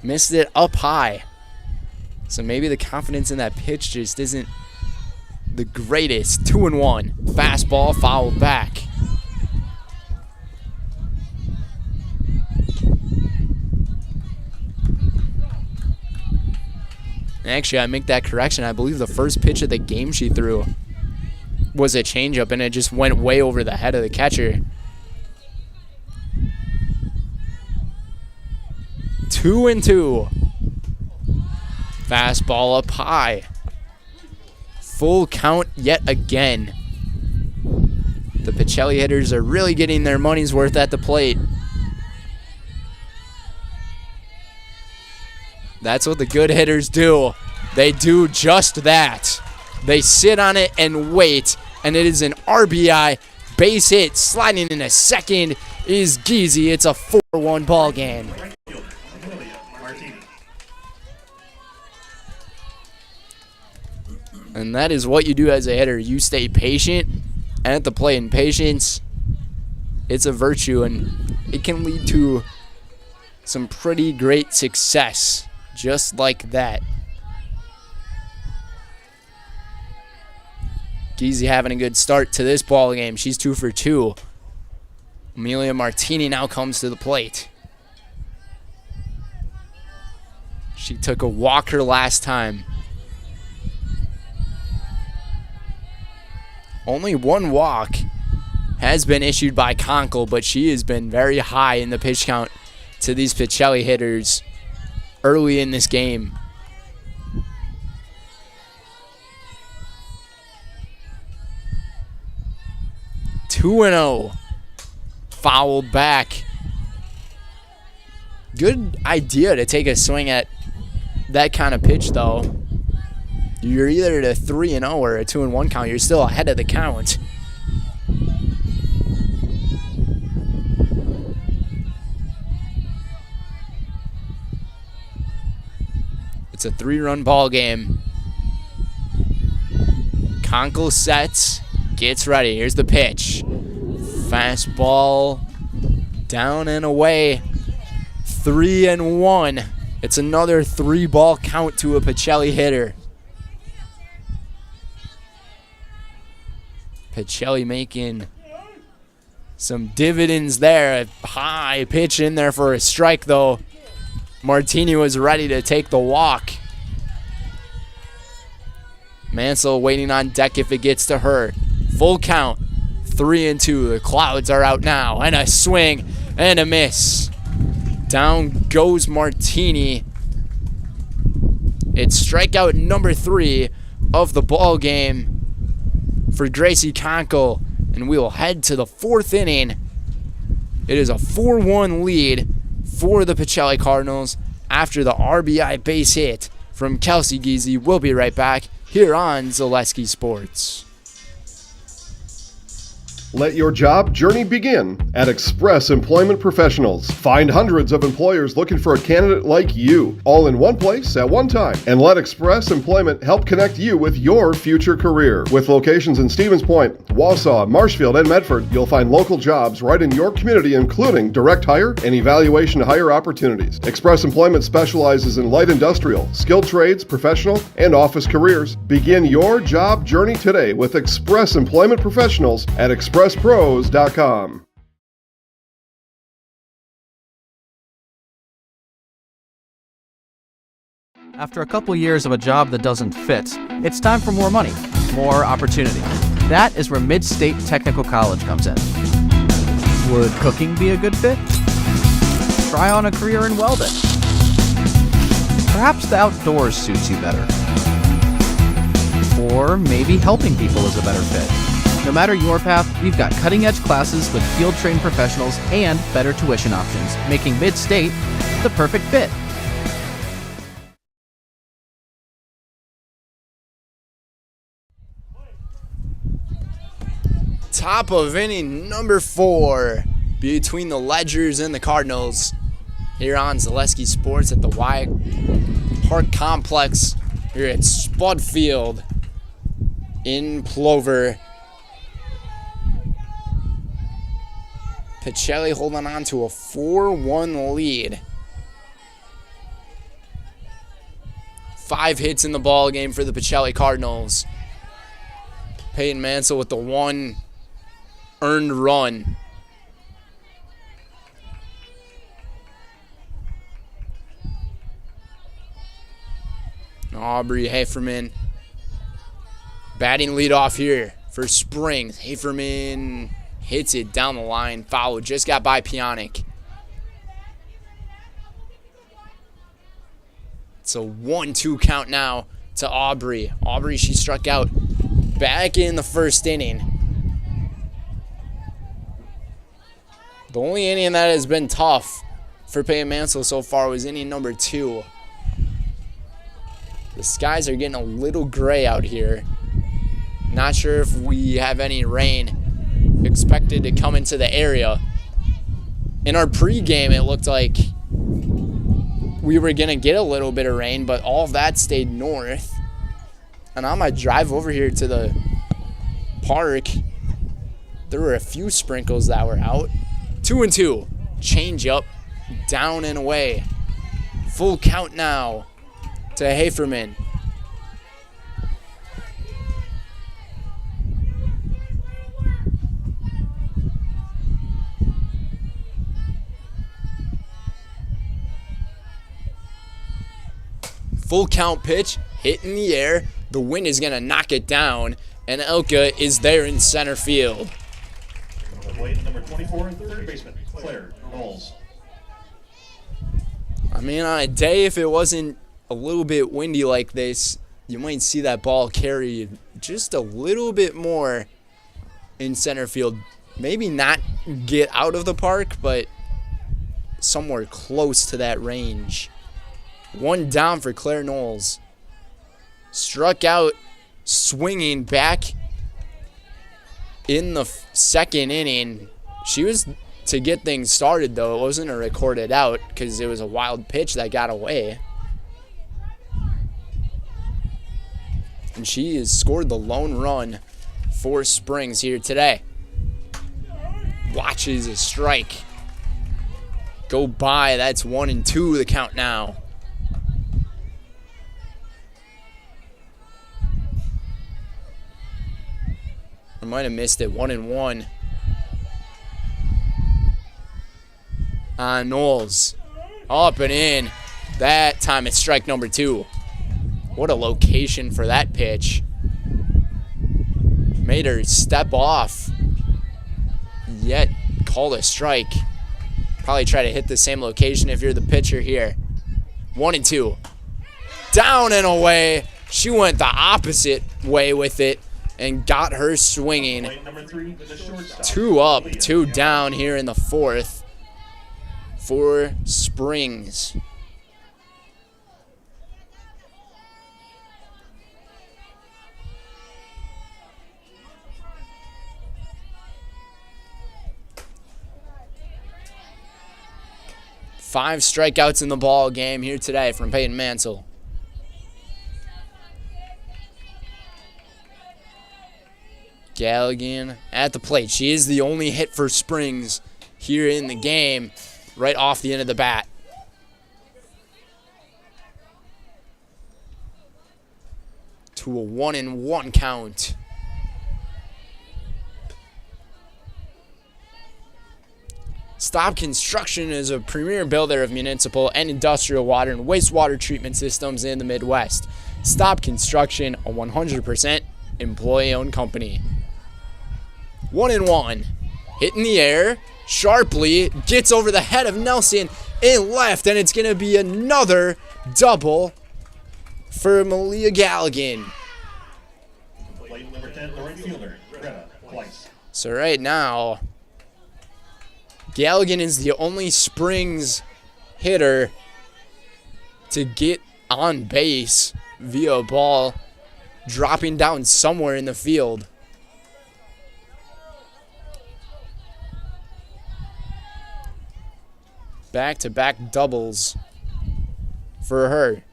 Missed it up high. So maybe the confidence in that pitch just isn't the greatest. 2-1. Fastball fouled back. Actually, I make that correction. I believe the first pitch of the game she threw was a changeup, and it just went way over the head of the catcher. 2-2. Fastball up high. Full count yet again. The Pacelli hitters are really getting their money's worth at the plate. That's what the good hitters do. They do just that. They sit on it and wait, and it is an RBI base hit. Sliding into second is Geezy. It's a 4-1 ball game. And that is what you do as a hitter. You stay patient at the plate, and patience, it's a virtue, and it can lead to some pretty great success, just like that. Geezy having a good start to this ball game. She's 2 for 2. Amelia Martini now comes to the plate. She took a walker last time. Only one walk has been issued by Conkle, but she has been very high in the pitch count to these Pacelli hitters early in this game. Two and 0. Fouled back. Good idea to take a swing at that kind of pitch, though. You're either at a 3-0 or a 2-1 count. You're still ahead of the count. It's a 3-run ball game. Conkle sets, gets ready. Here's the pitch. Fastball down and away. 3-1. It's another 3-ball count to a Pacelli hitter. Pacelli making some dividends there. A high pitch in there for a strike, though. Martini was ready to take the walk. Mansell waiting on deck if it gets to her. Full count. 3-2. The clouds are out now. And a swing and a miss. Down goes Martini. It's strikeout number 3 of the ball game for Gracie Conkle, and we will head to the 4th inning. It is a 4-1 lead for the Pacelli Cardinals after the RBI base hit from Kelsey Geezy. We'll be right back here on Zaleski Sports. Let your job journey begin at Express Employment Professionals. Find hundreds of employers looking for a candidate like you, all in one place at one time. And let Express Employment help connect you with your future career. With locations in Stevens Point, Wausau, Marshfield, and Medford, you'll find local jobs right in your community, including direct hire and evaluation to hire opportunities. Express Employment specializes in light industrial, skilled trades, professional, and office careers. Begin your job journey today with Express Employment Professionals at expresspros.com. After a couple years of a job that doesn't fit, it's time for more money, more opportunity. That is where Mid-State Technical College comes in. Would cooking be a good fit? Try on a career in welding. Perhaps the outdoors suits you better. Or maybe helping people is a better fit. No matter your path, we've got cutting-edge classes with field-trained professionals and better tuition options, making Mid-State the perfect fit. Top of inning number 4 between the Ledgers and the Cardinals here on Zaleski Sports at the WIAA Park Complex here at Spud Field in Plover. Pacelli holding on to a 4-1 lead. 5 hits in the ball game for the Pacelli Cardinals. Peyton Mansell with the 1 earned run. Aubrey Haferman batting leadoff here for Springs. Haferman hits it down the line. Foul. Just got by Pionic. It's a 1-2 count now to Aubrey. Aubrey, she struck out back in the 1st inning. The only inning that has been tough for Peyton Mansell so far was inning number 2. The skies are getting a little gray out here. Not sure if we have any rain expected to come into the area. In our pregame, it looked like we were going to get a little bit of rain, but all of that stayed north. And on my drive over here to the park, there were a few sprinkles that were out. 2-2. Change up. Down and away. Full count now to Haferman. Full count pitch, hit in the air. The wind is going to knock it down, and Elka is there in center field. Number 24, third baseman, Claire Knowles. I mean, on a day, if it wasn't a little bit windy like this, you might see that ball carry just a little bit more in center field. Maybe not get out of the park, but somewhere close to that range. One down for Claire Knowles. Struck out swinging back in the second inning. She was to get things started, though. It wasn't a recorded out because it was a wild pitch that got away. And she has scored the lone run for Springs here today. Watches a strike go by. That's 1-2 the count now. I might have missed it. 1-1. Knowles. Up and in. That time it's strike number 2. What a location for that pitch. Made her step off. Yet called a strike. Probably try to hit the same location if you're the pitcher here. 1-2. Down and away. She went the opposite way with it and got her swinging. 2 up, 2 down here in the fourth for Springs. Five strikeouts in the ball game here today from Peyton Mansell. Galligan at the plate. She is the only hit for Springs here in the game, right off the end of the bat. To a 1-1 count. Stop Construction is a premier builder of municipal and industrial water and wastewater treatment systems in the Midwest. Stop Construction, a 100% employee-owned company. 1-1. Hit in the air. Sharply gets over the head of Nelson in left, and it's going to be another double for Malia Galligan. Number 10, the right fielder, Greta Weiss. So right now, Galligan is the only Springs hitter to get on base via a ball dropping down somewhere in the field. Back-to-back doubles for her.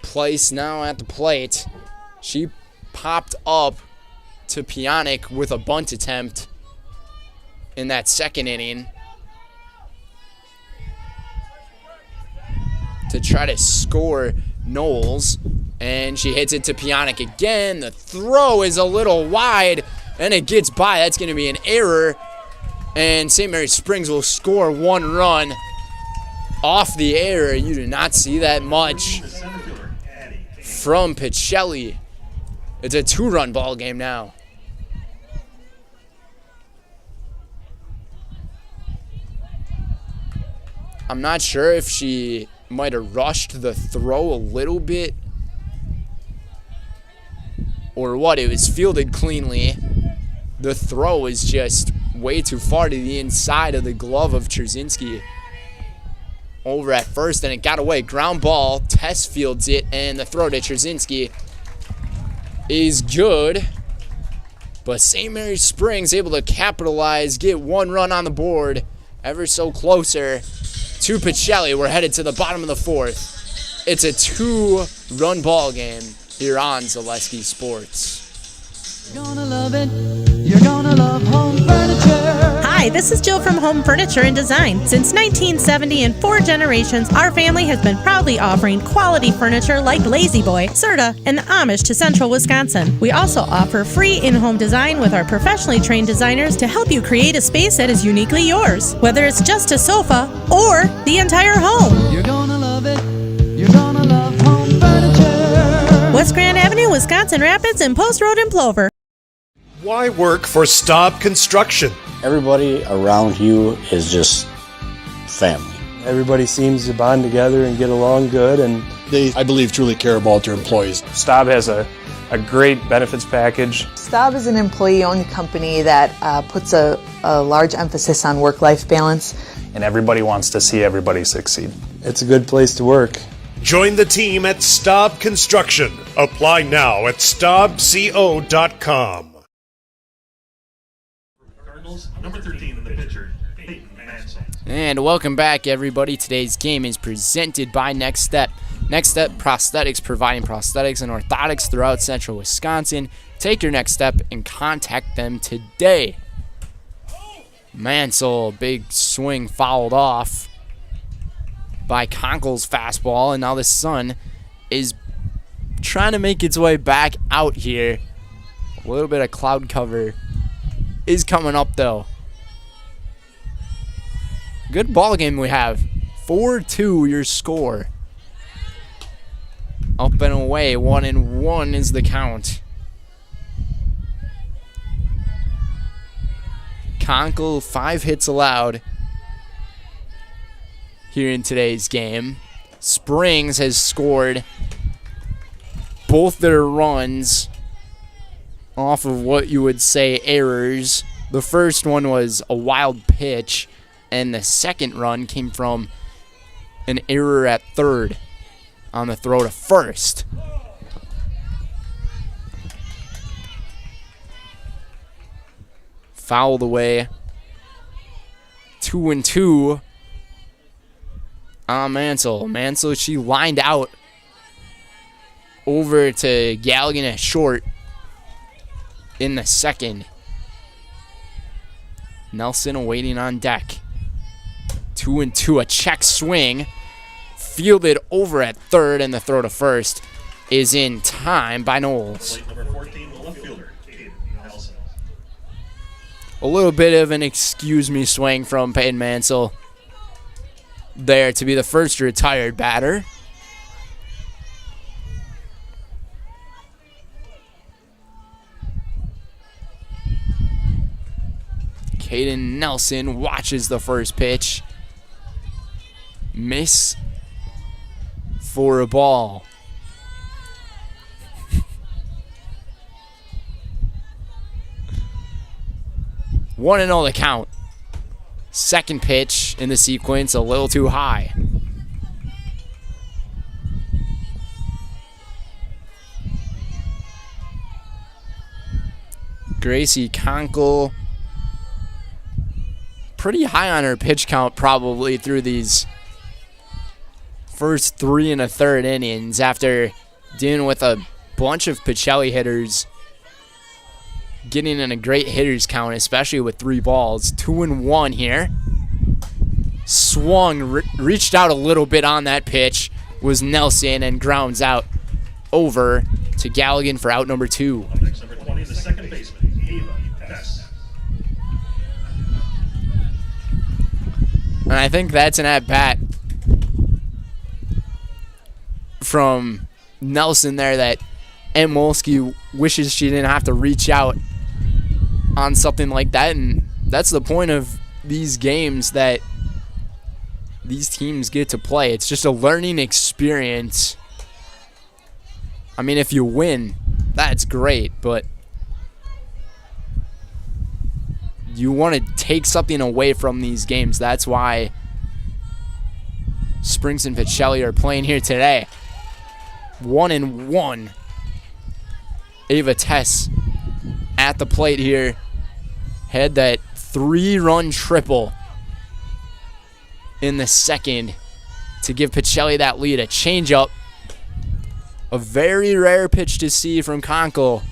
Place now at the plate. She popped up to Pionic with a bunt attempt in that second inning to try to score Knowles, and she hits it to Pionic again. The throw is a little wide, and it gets by. That's going to be an error, and St. Mary's Springs will score 1 run off the error. You do not see that much from Pacelli. It's a 2-run ball game now. I'm not sure if she might have rushed the throw a little bit or what. It was fielded cleanly. The throw is just way too far to the inside of the glove of Trzynski over at first, and it got away. Ground ball. Tess fields it, and the throw to Trzynski is good. But St. Mary's Springs able to capitalize, get 1 run on the board, ever so closer to Pacelli. We're headed to the bottom of the fourth. It's a 2-run ball game here on Zaleski Sports. You're gonna love it. You're gonna love home furniture. Hi, this is Jill from Home Furniture and Design. Since 1970 and 4 generations, our family has been proudly offering quality furniture like Lazy Boy, Serta, and Amish to Central Wisconsin. We also offer free in-home design with our professionally trained designers to help you create a space that is uniquely yours, whether it's just a sofa or the entire home. You're gonna love it. You're gonna love home furniture. West Grand Avenue, Wisconsin Rapids, and Post Road in Plover. Why work for Staub Construction? Everybody around you is just family. Everybody seems to bond together and get along good, and They, I believe, truly care about their employees. Staub has a great benefits package. Staub is an employee-owned company that puts a large emphasis on work-life balance. And everybody wants to see everybody succeed. It's a good place to work. Join the team at Staub Construction. Apply now at staubco.com. Cardinals, number 13 in the pitcher, Peyton Mansell. And welcome back, everybody. Today's game is presented by Next Step. Next Step Prosthetics, providing prosthetics and orthotics throughout Central Wisconsin. Take your next step and contact them today. Mansell, big swing fouled off by Conkle's fastball, and now the sun is trying to make its way back out here. A little bit of cloud cover is coming up, though. Good ball game we have. 4-2 your score. Up and away, 1-1 is the count. Conkle, 5 hits allowed here in today's game. Springs has scored both their runs off of what you would say errors. The first one was a wild pitch, and the second run came from an error at third on the throw to first. Fouled away. 2-2 on Mansell. Mansell, she lined out over to Galligan at short in the second. Nelson awaiting on deck. 2-2, a check swing. Fielded over at third, and the throw to first is in time by Knowles. Number 14, the left fielder, Peyton Nelson. A little bit of an excuse me swing from Peyton Mansell there to be the first retired batter. Caden Nelson watches the first pitch. Miss for a ball. One and all the count. Second pitch in the sequence, a little too high. Gracie Conkle, pretty high on her pitch count probably through these first 3 1/3 innings after dealing with a bunch of Pacelli hitters, getting in a great hitters count, especially with 3 balls. 2-1 here. Swung, reached out a little bit on that pitch, was Nelson, and grounds out over to Galligan for out number 2. Up next, number 20, the second baseman, Eva Hess. And I think that's an at-bat from Nelson there that Em Molsky wishes she didn't have to reach out on something like that. And that's the point of these games that these teams get to play. It's just a learning experience. I mean, if you win, that's great, but you want to take something away from these games. That's why Springs and Pacelli are playing here today. 1-1. Ava Tess at the plate here. Had that 3-run triple in the second to give Pacelli that lead. A changeup. A very rare pitch to see from Conkle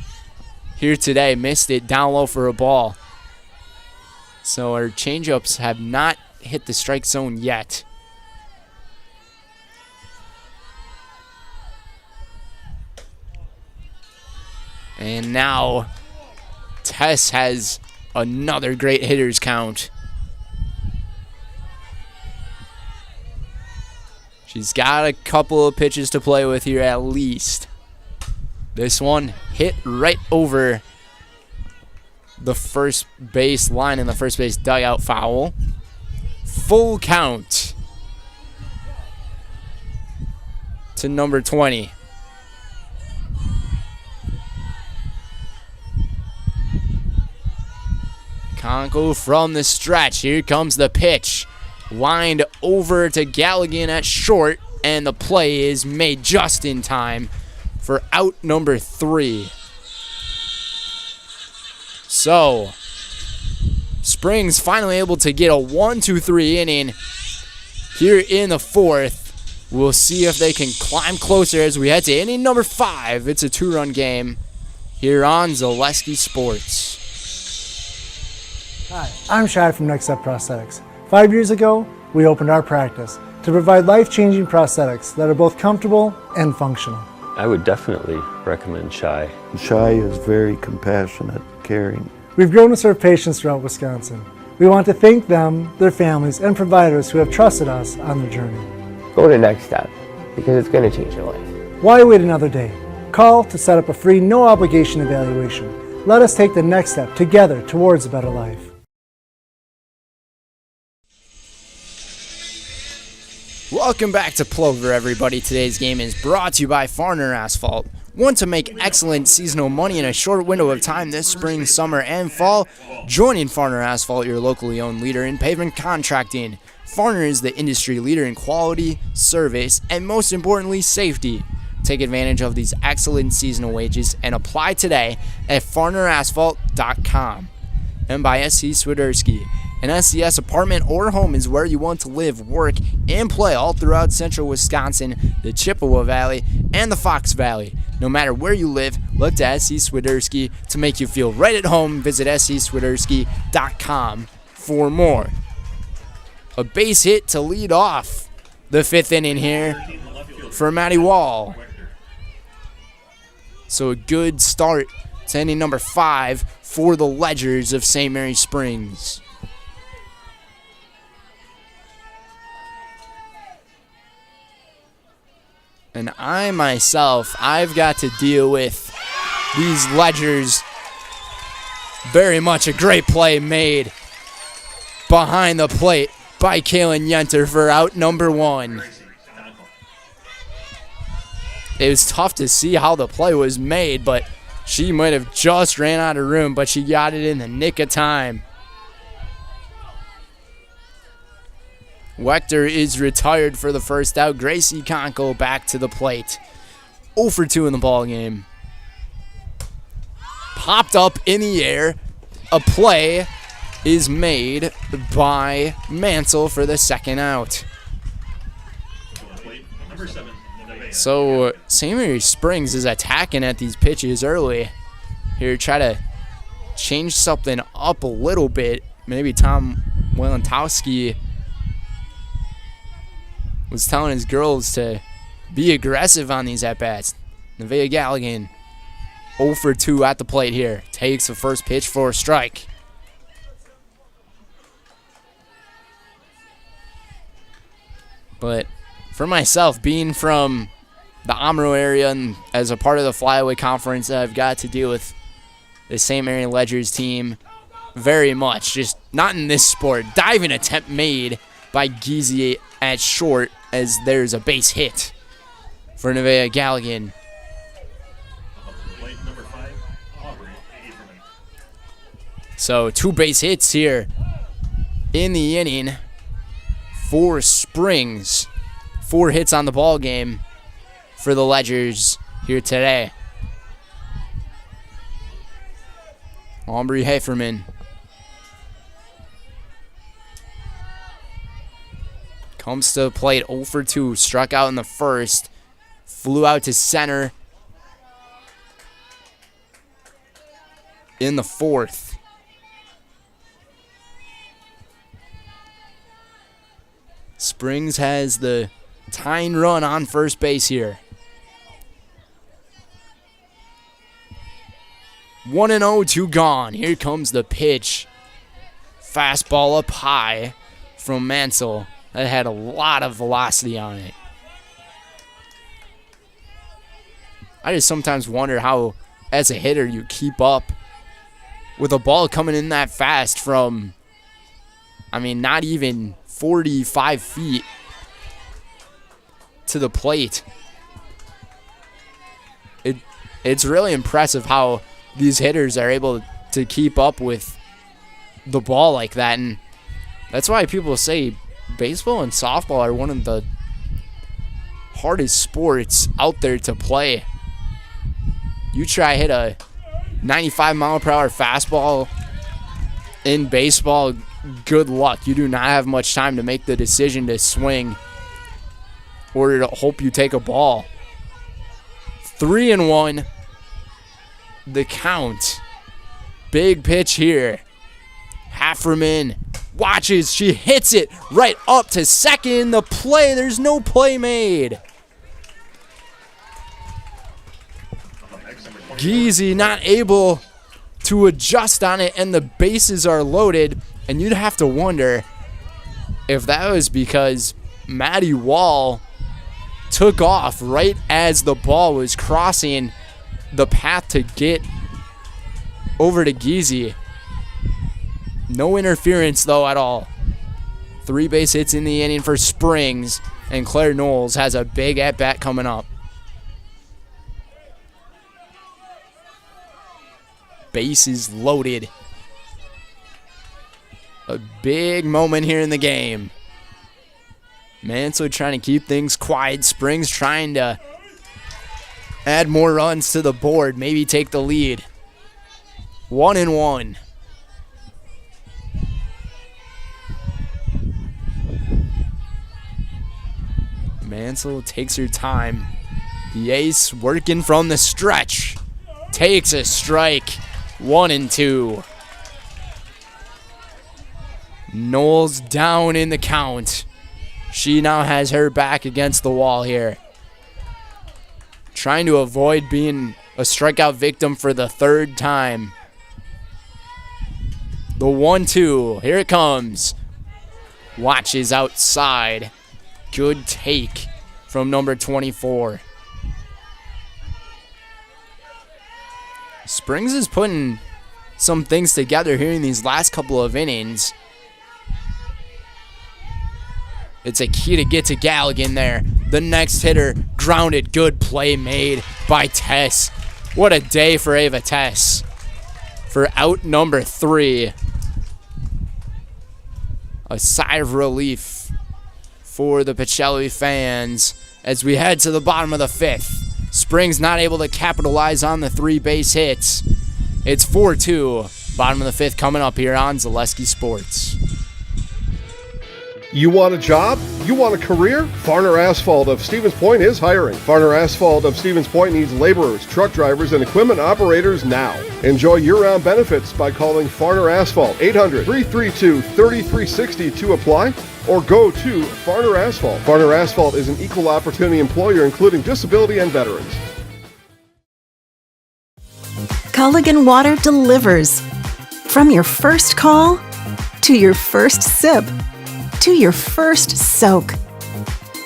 here today. Missed it down low for a ball. So our changeups have not hit the strike zone yet. And now Tess has another great hitters count. She's got a couple of pitches to play with here at least. This one hit right over the first base line in the first base dugout, foul. Full count to number 20. Conkle from the stretch. Here comes the pitch. Lined over to Galligan at short, and the play is made just in time for out number 3. So, Springs finally able to get a 1-2-3 inning here in the 4th. We'll see if they can climb closer as we head to inning number 5. It's a 2-run game here on Zaleski Sports. Hi, I'm Shai from Next Step Prosthetics. 5 years ago, we opened our practice to provide life-changing prosthetics that are both comfortable and functional. I would definitely recommend Shai. Shai is very compassionate, caring. We've grown to serve patients throughout Wisconsin. We want to thank them, their families, and providers who have trusted us on their journey. Go to Next Step, because it's going to change your life. Why wait another day? Call to set up a free, no-obligation evaluation. Let us take the next step together towards a better life. Welcome back to Plover, everybody. Today's game is brought to you by Farner Asphalt. Want to make excellent seasonal money in a short window of time this spring, summer, and fall? Joining Farner Asphalt, your locally owned leader in pavement contracting. Farner is the industry leader in quality, service, and most importantly, safety. Take advantage of these excellent seasonal wages and apply today at farnerasphalt.com. And by S.C. Swiderski. An SCS apartment or home is where you want to live, work, and play all throughout central Wisconsin, the Chippewa Valley, and the Fox Valley. No matter where you live, look to S.C. Swiderski to make you feel right at home. Visit scSwiderski.com for more. A base hit to lead off the 5th inning here for Matty Wall. So a good start to inning number 5 for the Ledgers of St. Mary Springs. And I myself, I've got to deal with these Ledgers. Very much a great play made behind the plate by Kaylin Yenter for out number 1. It was tough to see how the play was made, but she might have just ran out of room, but she got it in the nick of time. Wechter is retired for the first out. Gracie Conkle back to the plate. 0 for 2 in the ball game. Popped up in the air. A play is made by Mansell for the second out. So St. Mary Springs is attacking at these pitches early. Here, try to change something up a little bit. Maybe Tom Walentowski was telling his girls to be aggressive on these at-bats. Nevaeh Galligan, 0 for 2 at the plate here. Takes the first pitch for a strike. But for myself, being from the Omro area and as a part of the Flyaway Conference, I've got to deal with the St. Mary Ledgers team very much. Just not in this sport. Diving attempt made by Giese at short as there's a base hit for Nevaeh Galligan. So 2 base hits here in the inning for Springs. 4 hits on the ball game for the Ledgers here today. Aubrey Haferman Comes to the plate, 0 for 2. Struck out in the first. Flew out to center in the fourth. Springs has the tying run on first base here. 1-0, 2 gone. Here comes the pitch. Fastball up high from Mansell. That had a lot of velocity on it. I just sometimes wonder how, as a hitter, you keep up with a ball coming in that fast from, I mean, not even 45 feet to the plate. It's really impressive how these hitters are able to keep up with the ball like that, and that's why people say baseball and softball are one of the hardest sports out there to play. You try hit a 95-mile-per-hour fastball in baseball, good luck. You do not have much time to make the decision to swing or to hope you take a ball. 3-1. The count. Big pitch here. Hafferman watches. She hits it right up to second. The play. There's no play made. Geezy not able to adjust on it, and the bases are loaded. And you'd have to wonder if that was because Maddie Wall took off right as the ball was crossing the path to get over to Geezy. No interference, though, at all. 3 base hits in the inning for Springs, and Claire Knowles has a big at-bat coming up. Bases loaded. A big moment here in the game. Mansell trying to keep things quiet. Springs trying to add more runs to the board, maybe take the lead. 1-1. Mansell takes her time. The ace working from the stretch. Takes a strike. 1-2. Knowles down in the count. She now has her back against the wall here. Trying to avoid being a strikeout victim for the 3rd time. The 1-2. Here it comes. Watches outside. Good take from number 24. Springs is putting some things together here in these last couple of innings. It's a key to get to Galligan there. The next hitter grounded. Good play made by Tess. What a day for Ava Tess. For out number 3. A sigh of relief for the Pacelli fans as we head to the bottom of the 5th. Springs not able to capitalize on the 3 base hits. It's 4-2. Bottom of the 5th coming up here on Zaleski Sports. You want a job? You want a career? Farner Asphalt of Stevens Point is hiring. Farner Asphalt of Stevens Point needs laborers, truck drivers, and equipment operators now. Enjoy year-round benefits by calling Farner Asphalt 800-332-3360 to apply, or go to Farner Asphalt. Farner Asphalt is an equal opportunity employer including disability and veterans. Culligan Water delivers. From your first call to your first sip to your first soak.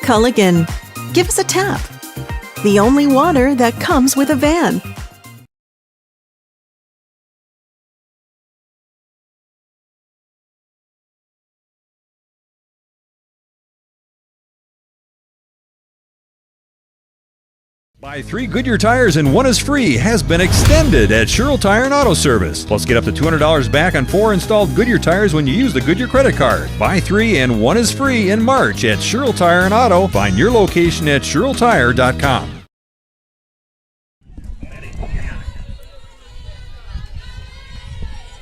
Culligan, give us a tap. The only water that comes with a van. Buy 3 Goodyear tires and 1 is free has been extended at Sherrill Tire and Auto Service. Plus, get up to $200 back on 4 installed Goodyear tires when you use the Goodyear credit card. Buy 3 and 1 is free in March at Sherrill Tire and Auto. Find your location at SherrillTire.com.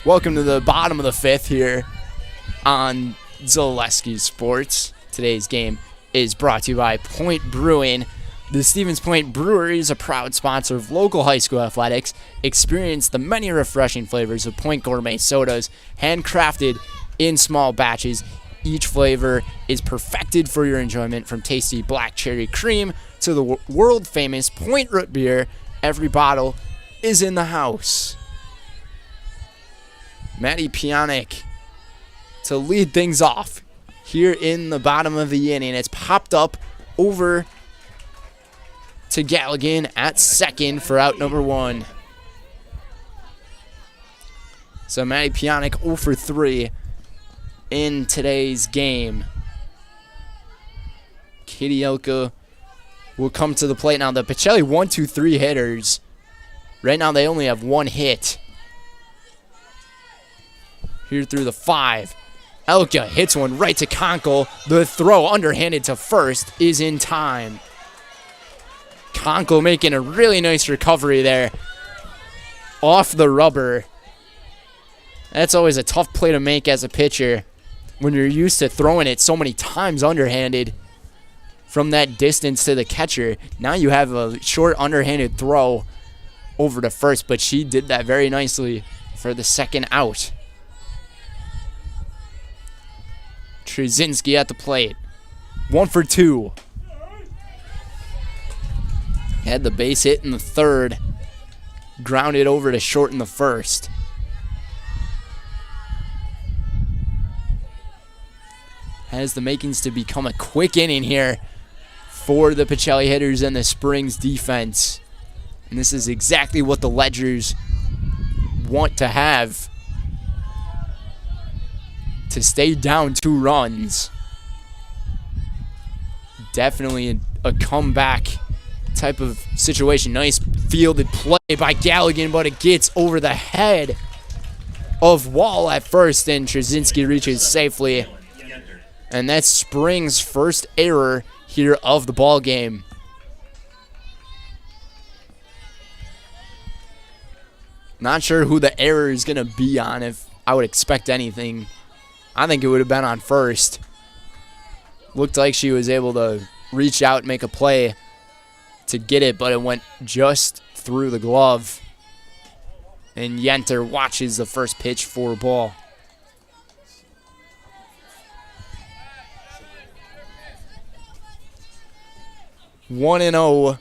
Welcome to the bottom of the 5th here on Zaleski Sports. today's game is brought to you by Point Brewing. The Stevens Point Brewery is a proud sponsor of local high school athletics. Experience the many refreshing flavors of Point Gourmet sodas, handcrafted in small batches. Each flavor is perfected for your enjoyment, from tasty black cherry cream to the world-famous Point Root beer. Every bottle is in the house. Maddie Pionic to lead things off here in the bottom of the inning. It's popped up over to Galligan at second for out number 1. So Maddie Pionic 0 for 3 in today's game. Katie Elka will come to the plate now. The Pacelli 1-2-3 hitters. Right now they only have 1 hit. Here through the 5. Elka hits one right to Conkle. The throw underhanded to first is in time. Conkle making a really nice recovery there off the rubber. That's always a tough play to make as a pitcher when you're used to throwing it so many times underhanded from that distance to the catcher. Now you have a short underhanded throw over to first, but she did that very nicely for the second out. Trzynski at the plate. 1 for 2. Had the base hit in the third. Grounded over to short in the first. Has the makings to become a quick inning here for the Pacelli hitters and the Springs defense. And this is exactly what the Ledgers want to have, to stay down 2 runs. Definitely a comeback type of situation. Nice fielded play by Galligan, but it gets over the head of Wall at first, and Trzynski reaches safely. And that's Springs' first error here of the ball game. Not sure who the error is going to be on, if I would expect anything. I think it would have been on first. Looked like she was able to reach out and make a play to get it, but it went just through the glove. And Yenter watches the first pitch for a ball. One and 0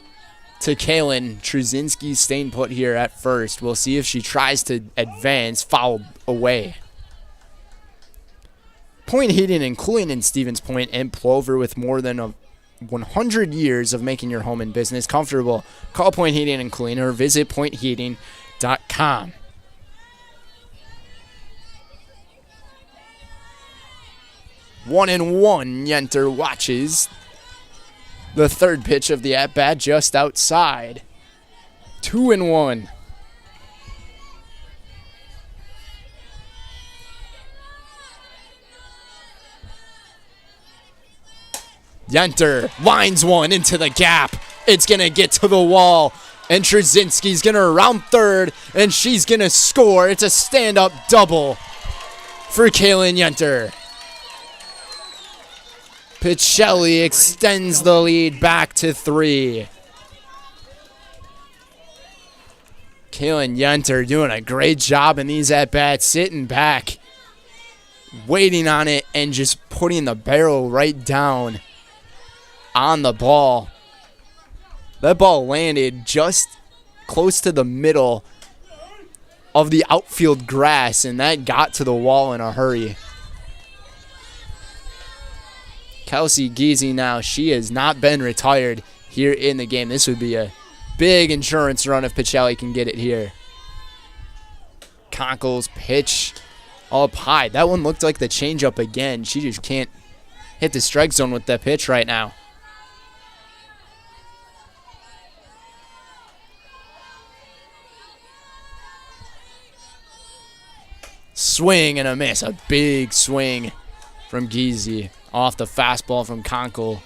to Kalen. Trzynski staying put here at first. We'll see if she tries to advance, fouled away. Point Heating and Cooling in Stevens Point and Plover, with more than 100 years of making your home and business comfortable. Call Point Heating and Cooling or visit pointheating.com. One and 1. Yenter watches the third pitch of the at-bat just outside. 2 and 1. Yenter lines one into the gap. It's going to get to the wall. And Trzynski's going to round third. And she's going to score. It's a stand-up double for Kaylin Yenter. Pacelli extends the lead back to 3. Kaylin Yenter doing a great job in these at-bats, sitting back, waiting on it, and just putting the barrel right down on the ball. That ball landed just close to the middle of the outfield grass, and that got to the wall in a hurry. Kelsey Giese now, she has not been retired here in the game. This would be a big insurance run if Pacelli can get it here. Conkle's pitch up high. That one looked like the changeup again. She just can't hit the strike zone with that pitch right now. Swing and a miss. A big swing from Giese off the fastball from Conkle.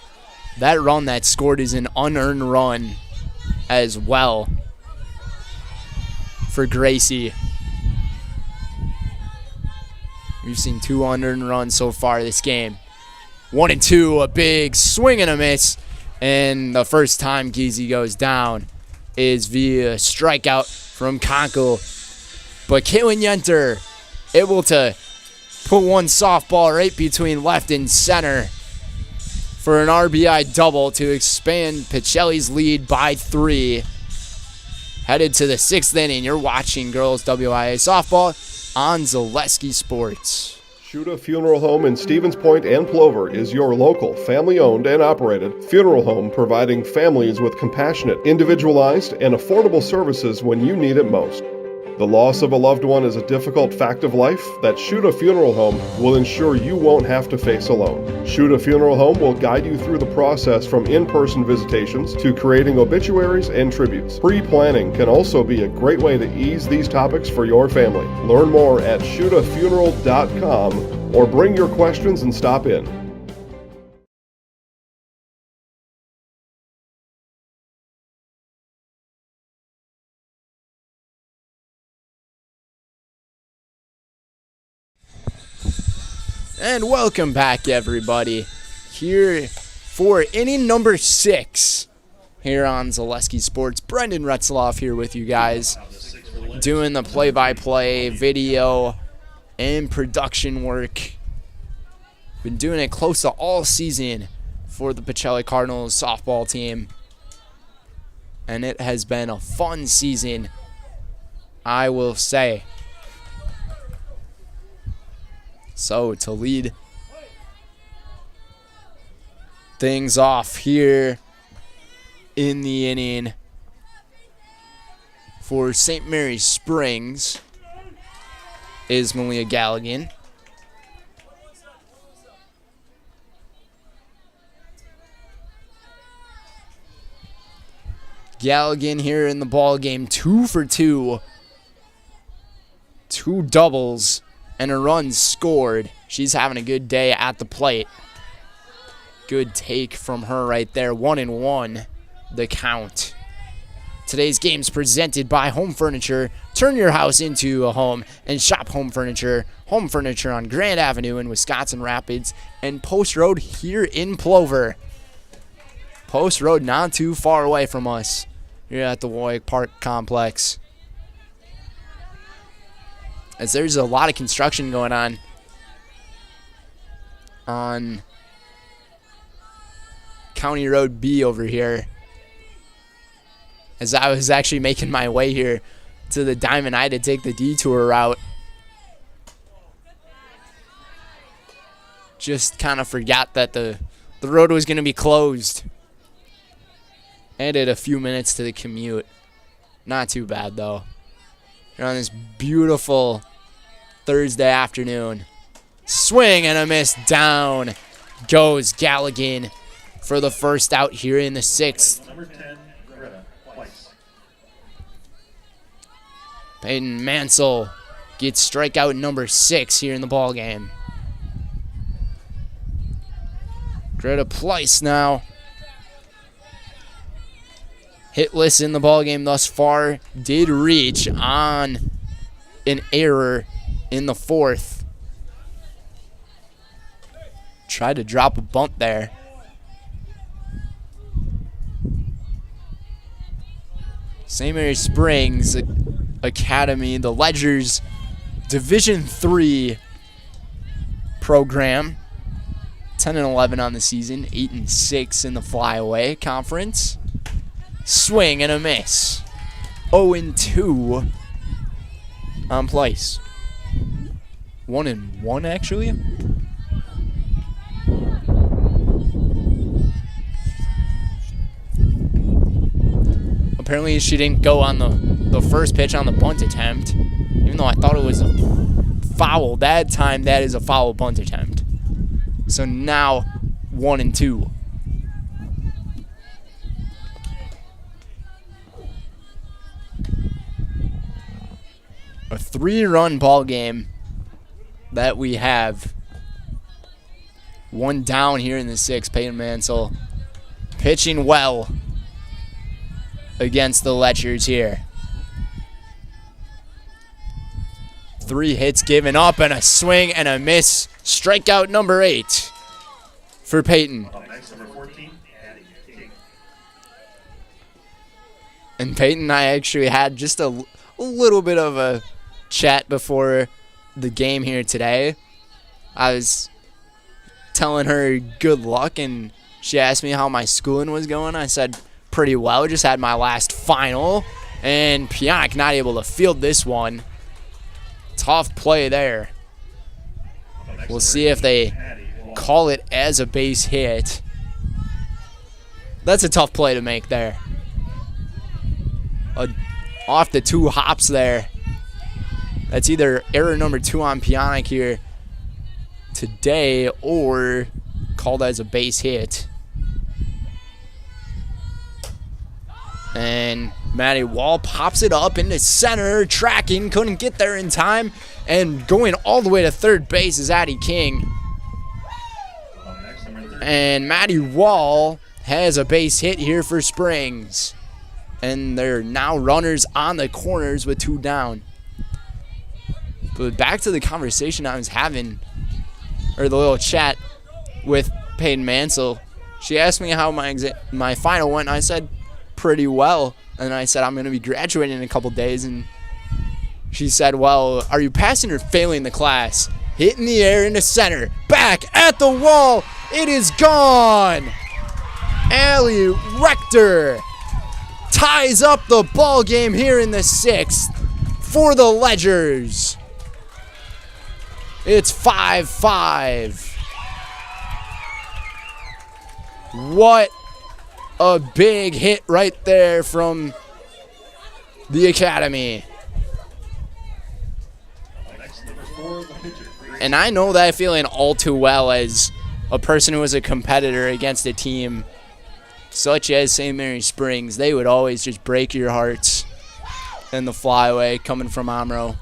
That run that scored is an unearned run as well for Gracie. We've seen 2 unearned runs so far this game. 1-2, a big swing and a miss. And the first time Giese goes down is via strikeout from Konkel. But Caitlin Yenter able to put one softball right between left and center for an RBI double to expand Pacelli's lead by 3. Headed to the 6th inning. You're watching girls WIAA softball on Zaleski Sports. Shuda Funeral Home in Stevens Point and Plover is your local, family-owned and operated funeral home providing families with compassionate, individualized, and affordable services when you need it most. The loss of a loved one is a difficult fact of life that Shuda Funeral Home will ensure you won't have to face alone. Shuda Funeral Home will guide you through the process from in-person visitations to creating obituaries and tributes. Pre-planning can also be a great way to ease these topics for your family. Learn more at shudafuneral.com or bring your questions and stop in. And welcome back, everybody, here for inning number 6 here on Zaleski Sports. Brendan Retzloff here with you guys, doing the play-by-play video and production work. Been doing it close to all season for the Pacelli Cardinals softball team, and it has been a fun season, I will say. So to lead things off here in the inning for St. Mary's Springs is Malia Galligan. Galligan here in the ball game, 2 for 2. 2 doubles and a run scored. She's having a good day at the plate. Good take from her right there. 1-1, the count. Today's game's presented by Home Furniture. Turn your house into a home and shop Home Furniture. Home Furniture on Grand Avenue in Wisconsin Rapids and Post Road here in Plover. Post Road not too far away from us here at the Warwick Park Complex, as there's a lot of construction going on County Road B over here. As I was actually making my way here to the Diamond Eye to take the detour route, just kind of forgot that the road was going to be closed. Added a few minutes to the commute. Not too bad, though. You're on this beautiful Thursday afternoon. Swing and a miss. Down goes Galligan for the first out here in the 6th. Number 10, Greta Weiss. Peyton Mansell gets strikeout number 6 here in the ball game. Greta Pleiss now hitless in the ball game thus far. Did reach on an error in the 4th. Tried to drop a bunt there. St. Mary's Springs Academy, the Ledgers Division III program. 10-11 on the season, 8-6 in the flyaway conference. Swing and a miss. 0-2 on Pleiss. 1-1 actually. Apparently she didn't go on the first pitch on the bunt attempt, even though I thought it was a foul. That time, that is a foul bunt attempt. So now 1-2. A 3-run ball game that we have. One down here in the 6th. Peyton Mansell pitching well against the Ledgers here. 3 hits given up and a swing and a miss. Strikeout number 8 for Peyton. And Peyton and I actually had just a little bit of a chat before the game here today. I was telling her good luck, and she asked me how my schooling was going. I said, pretty well. Just had my last final, and Pionk not able to field this one. Tough play there. We'll see if they call it as a base hit. That's a tough play to make there. Off the 2 hops there. That's either error number 2 on Pionk here today or called as a base hit. And Matty Wall pops it up into center, tracking, couldn't get there in time, and going all the way to third base is Addie King. And Matty Wall has a base hit here for Springs. And they're now runners on the corners with 2 down. But back to the conversation I was having, or the little chat with Peyton Mansell. She asked me how my final went, and I said, pretty well. And I said, I'm going to be graduating in a couple days. And she said, well, are you passing or failing the class? Hit in the air into center. Back at the wall. It is gone. Allie Rector ties up the ball game here in the 6th for the Ledgers. It's 5-5. What a big hit right there from the Academy. And I know that feeling all too well as a person who was a competitor against a team such as St. Mary Springs. They would always just break your hearts in the flyaway coming from Amro.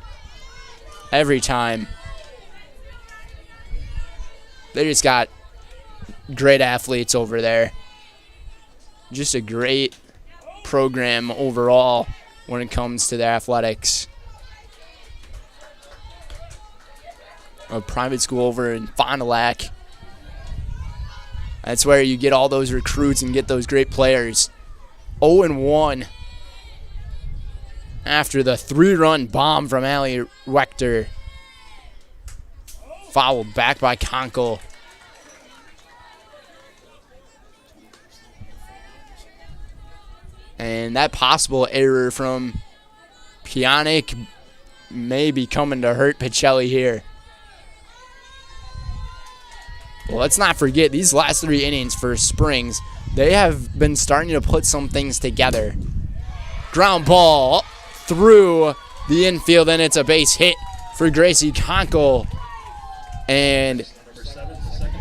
Every time. They just got great athletes over there. Just a great program overall when it comes to their athletics. A private school over in Fond du Lac. That's where you get all those recruits and get those great players. 0-1 after the 3-run bomb from Allie Wechter. Fouled back by Conkle. And that possible error from Pionk may be coming to hurt Pacelli here. Well, let's not forget, these last 3 innings for Springs, they have been starting to put some things together. Ground ball through the infield, and it's a base hit for Gracie Conkle. And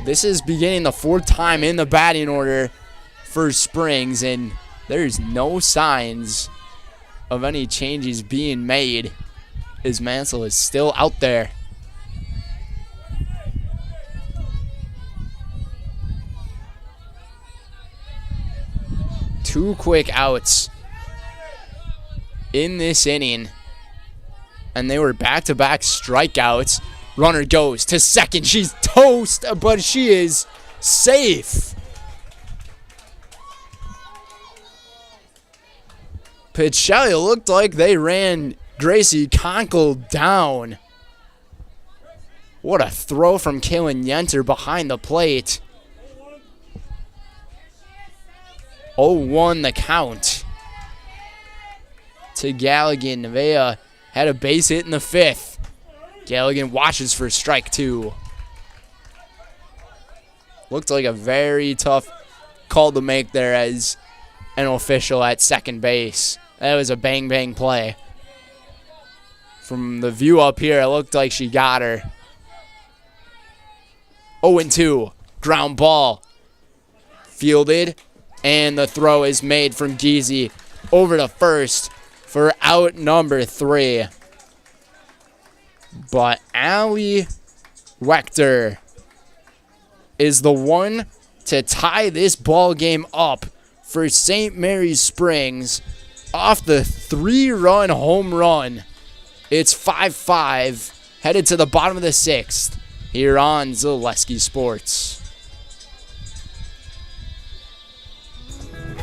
this is beginning the 4th time in the batting order for Springs, and there's no signs of any changes being made as Mansell is still out there. Two quick outs in this inning, and they were back-to-back strikeouts. Runner goes to second. She's toast, but she is safe. Pacelli looked like they ran Gracie Conkle down. What a throw from Kaylin Yenter behind the plate. 0-1 the count to Galligan. Nevaeh had a base hit in the 5th. Galligan watches for strike 2. Looked like a very tough call to make there as an official at second base. That was a bang-bang play. From the view up here, it looked like she got her. 0-2. Ground ball. Fielded. And the throw is made from Geezy over to first for out number 3. But Allie Wechter is the one to tie this ball game up for St. Mary's Springs off the 3-run home run. It's 5-5, headed to the bottom of the 6th here on Zaleski Sports.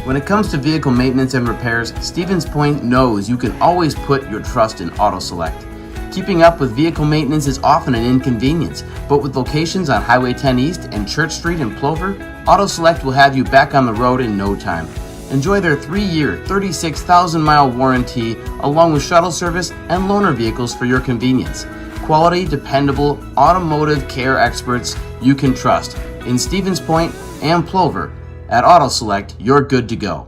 When it comes to vehicle maintenance and repairs, Stevens Point knows you can always put your trust in AutoSelect. Keeping up with vehicle maintenance is often an inconvenience, but with locations on Highway 10 East and Church Street in Plover, AutoSelect will have you back on the road in no time. Enjoy their 3-year, 36,000-mile warranty along with shuttle service and loaner vehicles for your convenience. Quality, dependable, automotive care experts you can trust. In Stevens Point and Plover, at AutoSelect, you're good to go.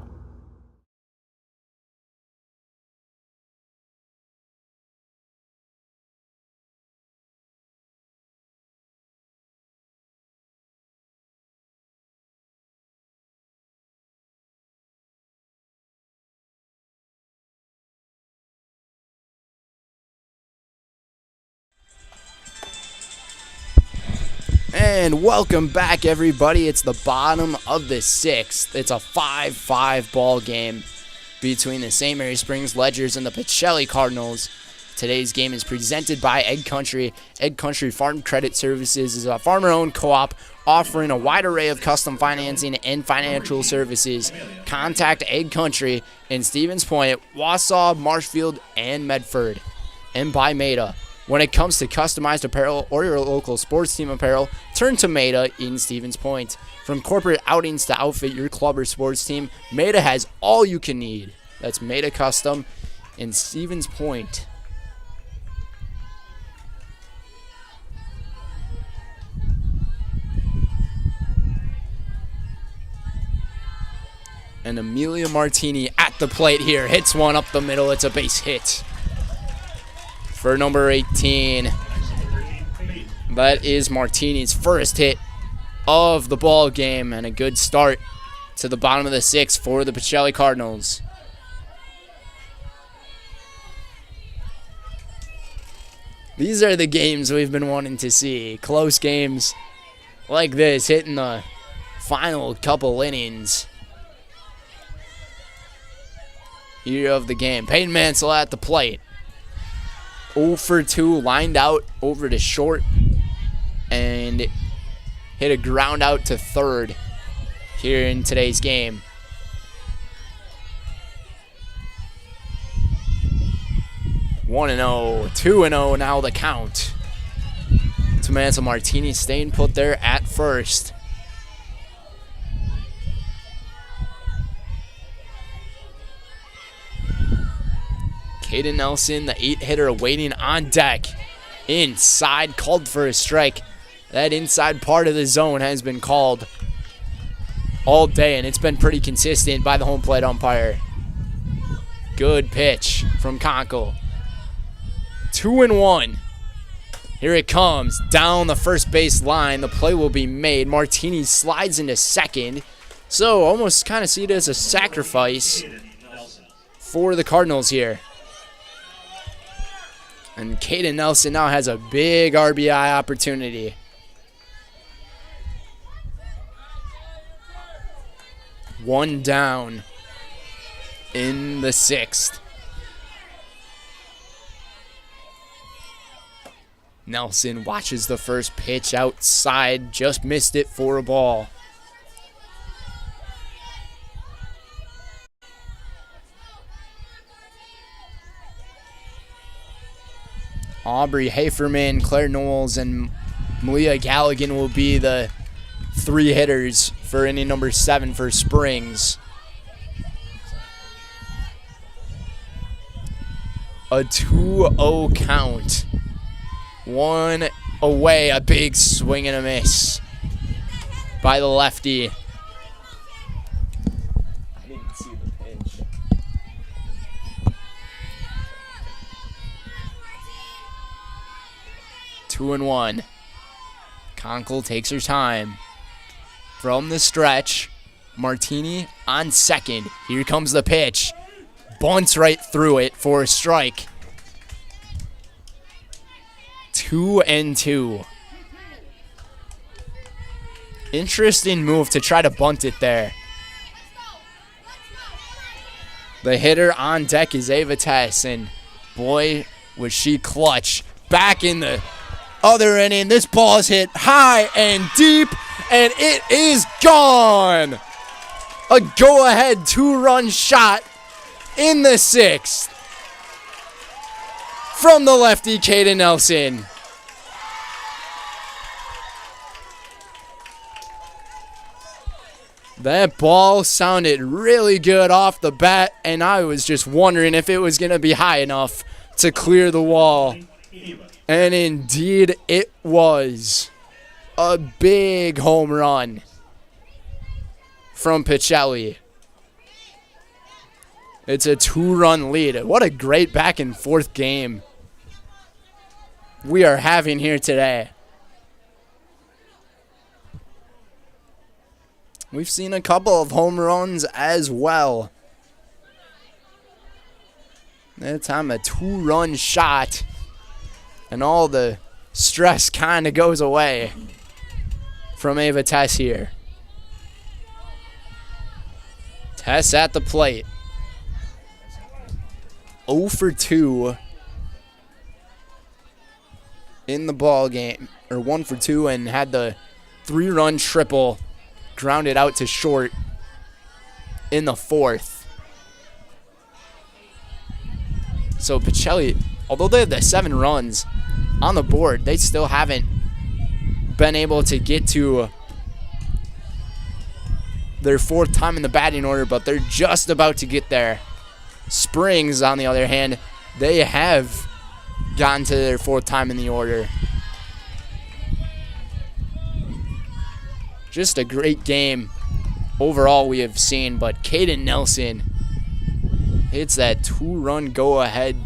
And welcome back, everybody. It's the bottom of the 6th. It's a 5-5 ball game between the St. Mary Springs Ledgers and the Pacelli Cardinals. Today's game is presented by Egg Country. Egg Country Farm Credit Services is a farmer-owned co-op offering a wide array of custom financing and financial services. Contact Egg Country in Stevens Point, Wausau, Marshfield, and Medford. And by Maida. When it comes to customized apparel or your local sports team apparel, turn to Maida in Stevens Point. From corporate outings to outfit your club or sports team, Maida has all you can need. That's Maida Custom in Stevens Point. And Amelia Martini at the plate here. Hits one up the middle. It's a base hit for number 18. That is Martini's first hit of the ball game, and a good start to the bottom of the 6th for the Pacelli Cardinals. These are the games we've been wanting to see. Close games like this, hitting the final couple innings here of the game. Peyton Mansell at the plate. 0 for 2, lined out over to short and hit a ground out to third here in today's game. One and 0, 2 and 0 now the count. To Mansell. Martini staying put there at first. Caden Nelson, the 8-hitter, waiting on deck. Inside, called for a strike. That inside part of the zone has been called all day, and it's been pretty consistent by the home plate umpire. Good pitch from Conkle. 2-1. Here it comes, down the first base line. The play will be made. Martini slides into second. So, almost kind of see it as a sacrifice for the Cardinals here. And Caden Nelson now has a big RBI opportunity. One down in the 6th. Nelson watches the first pitch outside, just missed it for a ball. Aubrey Haferman, Claire Knowles, and Malia Galligan will be the 3 hitters for inning number 7 for Springs. A 2-0 count. 1 away, a big swing and a miss by the lefty. I didn't see the pitch. Two and 1. Conkle takes her time. From the stretch, Martini on second. Here comes the pitch. Bunts right through it for a strike. 2-2. Interesting move to try to bunt it there. The hitter on deck is Ava Tess, and boy, was she clutch. Back in the other inning, this ball is hit high and deep, and it is gone. A go-ahead 2-run shot in the 6th from the lefty, Caden Nelson. That ball sounded really good off the bat, and I was just wondering if it was going to be high enough to clear the wall. And indeed it was. A big home run from Pacelli. It's a 2-run lead. What a great back and forth game we are having here today. We've seen a couple of home runs as well. That time a 2-run shot, and all the stress kind of goes away from Ava Tess here. Tess at the plate. 0 for 2 in the ball game, or 1 for 2, and had the 3-run triple grounded out to short in the 4th. So Pacelli, although they have the 7 runs on the board, they still haven't been able to get to their 4th time in the batting order, but they're just about to get there. Springs, on the other hand, they have gotten to their 4th time in the order. Just a great game overall we have seen, but Caden Nelson hits that 2-run go-ahead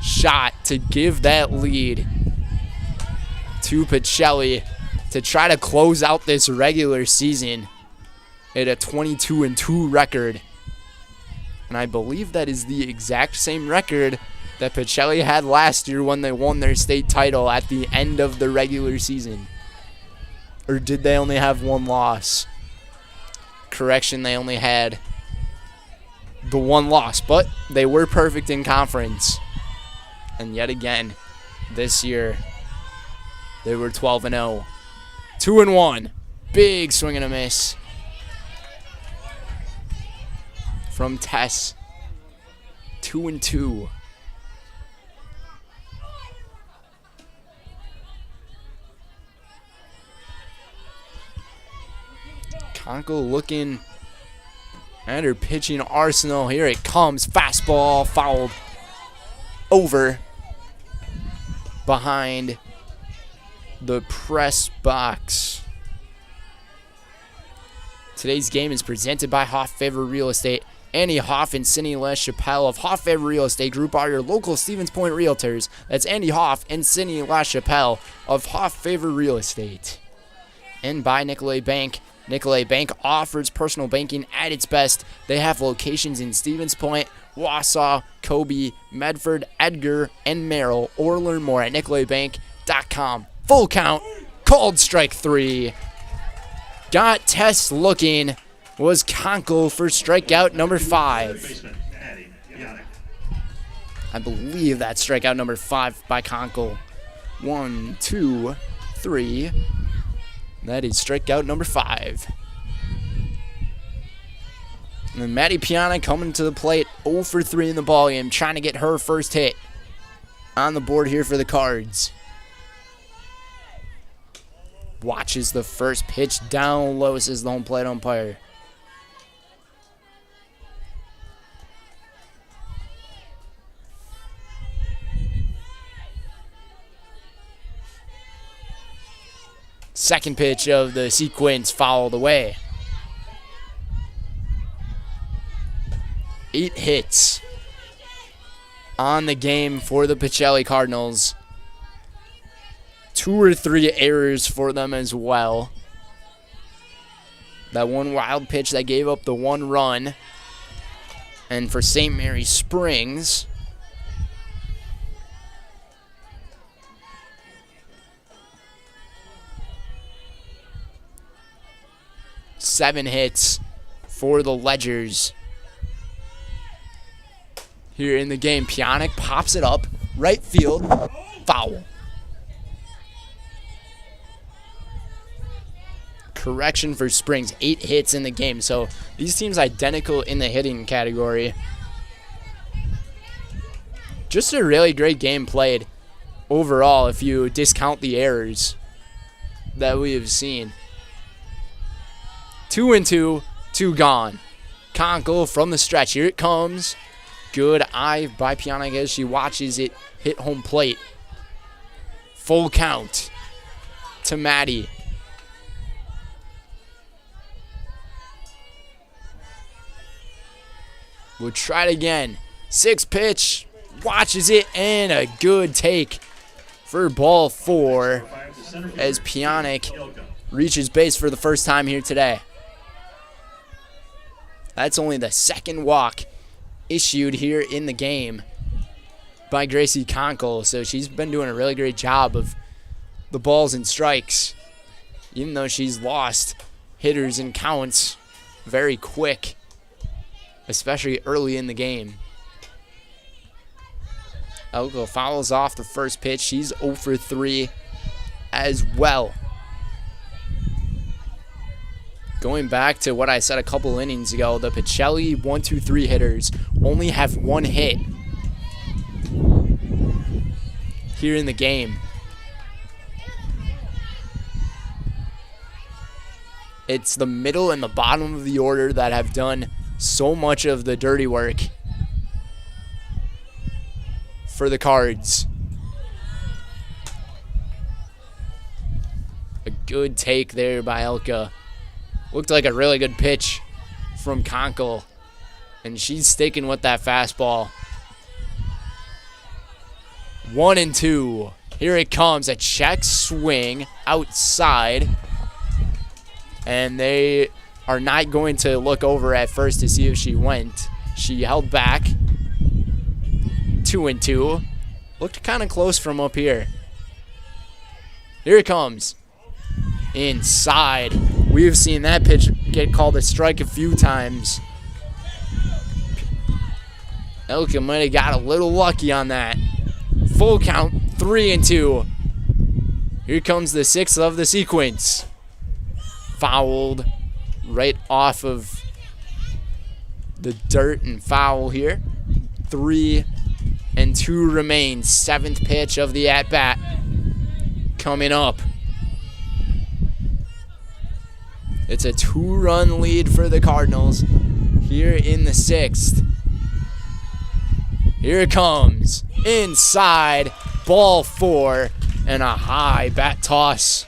shot to give that lead to Pacelli to try to close out this regular season at a 22-2 record. And I believe that is the exact same record that Pacelli had last year when they won their state title at the end of the regular season. Or did they only have 1 loss? Correction, they only had the 1 loss, but they were perfect in conference. And yet again, this year, they were 12-0. 2-1. Big swing and a miss from Tess. 2-2. Conkle looking at her pitching arsenal. Here it comes. Fastball fouled over behind the press box. Today's game is presented by Hoff Favor Real Estate. Andy Hoff and Cindy LaChapelle of Hoff Favor Real Estate Group are your local Stevens Point realtors. That's Andy Hoff and Cindy LaChapelle of Hoff Favor Real Estate. And by Nicolay Bank. Nicolay Bank offers personal banking at its best. They have locations in Stevens Point, Wausau, Kobe, Medford, Edgar, and Merrill. Or learn more at nicolaybank.com. Full count. Called strike 3. Got Tess looking. Was Conkle for strikeout number 5. I believe that's strikeout number 5 by Conkle. 1, 2, 3. That is strikeout number 5. And then Maddie Piana coming to the plate, 0 for 3 in the ballgame, trying to get her first hit on the board here for the Cards. Watches the first pitch down low, says the home plate umpire. Second pitch of the sequence fouled away. 8 hits on the game for the Pacelli Cardinals. 2 or 3 errors for them as well. That one wild pitch that gave up the 1 run. And for St. Mary Springs, seven hits for the Ledgers here in the game. Pionic pops it up, right field, foul. correction for Springs, 8 hits in the game. So these teams identical in the hitting category. Just a really great game played overall if you discount the errors that we have seen. 2-2, 2 gone. Conkle from the stretch. Here it comes. Good eye by Pianek as she watches it hit home plate. Full count to Maddie. We'll try it again. 6 pitch. Watches it, and a good take for ball 4 as Pianek reaches base for the first time here today. That's only the second walk issued here in the game by Gracie Conkle, so she's been doing a really great job of the balls and strikes, even though she's lost hitters and counts very quick, especially early in the game. Elko fouls off the first pitch. She's 0 for 3 as well. Going back to what I said a couple innings ago, the Pacelli 1-2-3 hitters only have 1 hit here in the game. It's the middle and the bottom of the order that have done so much of the dirty work for the Cards. A good take there by Elka. Looked like a really good pitch from Conkle, and she's sticking with that fastball. 1-2. Here it comes. A check swing outside, and they are not going to look over at first to see if she went. She held back. 2-2. Looked kind of close from up here. Here it comes. Inside. We've seen that pitch get called a strike a few times. Elka might have got a little lucky on that. Full count, 3-2. Here comes the 6th of the sequence. Fouled right off of the dirt and foul here. 3-2 remains. 7th pitch of the at-bat coming up. It's a 2-run lead for the Cardinals here in the 6th. Here it comes. Inside. Ball 4. And a high bat toss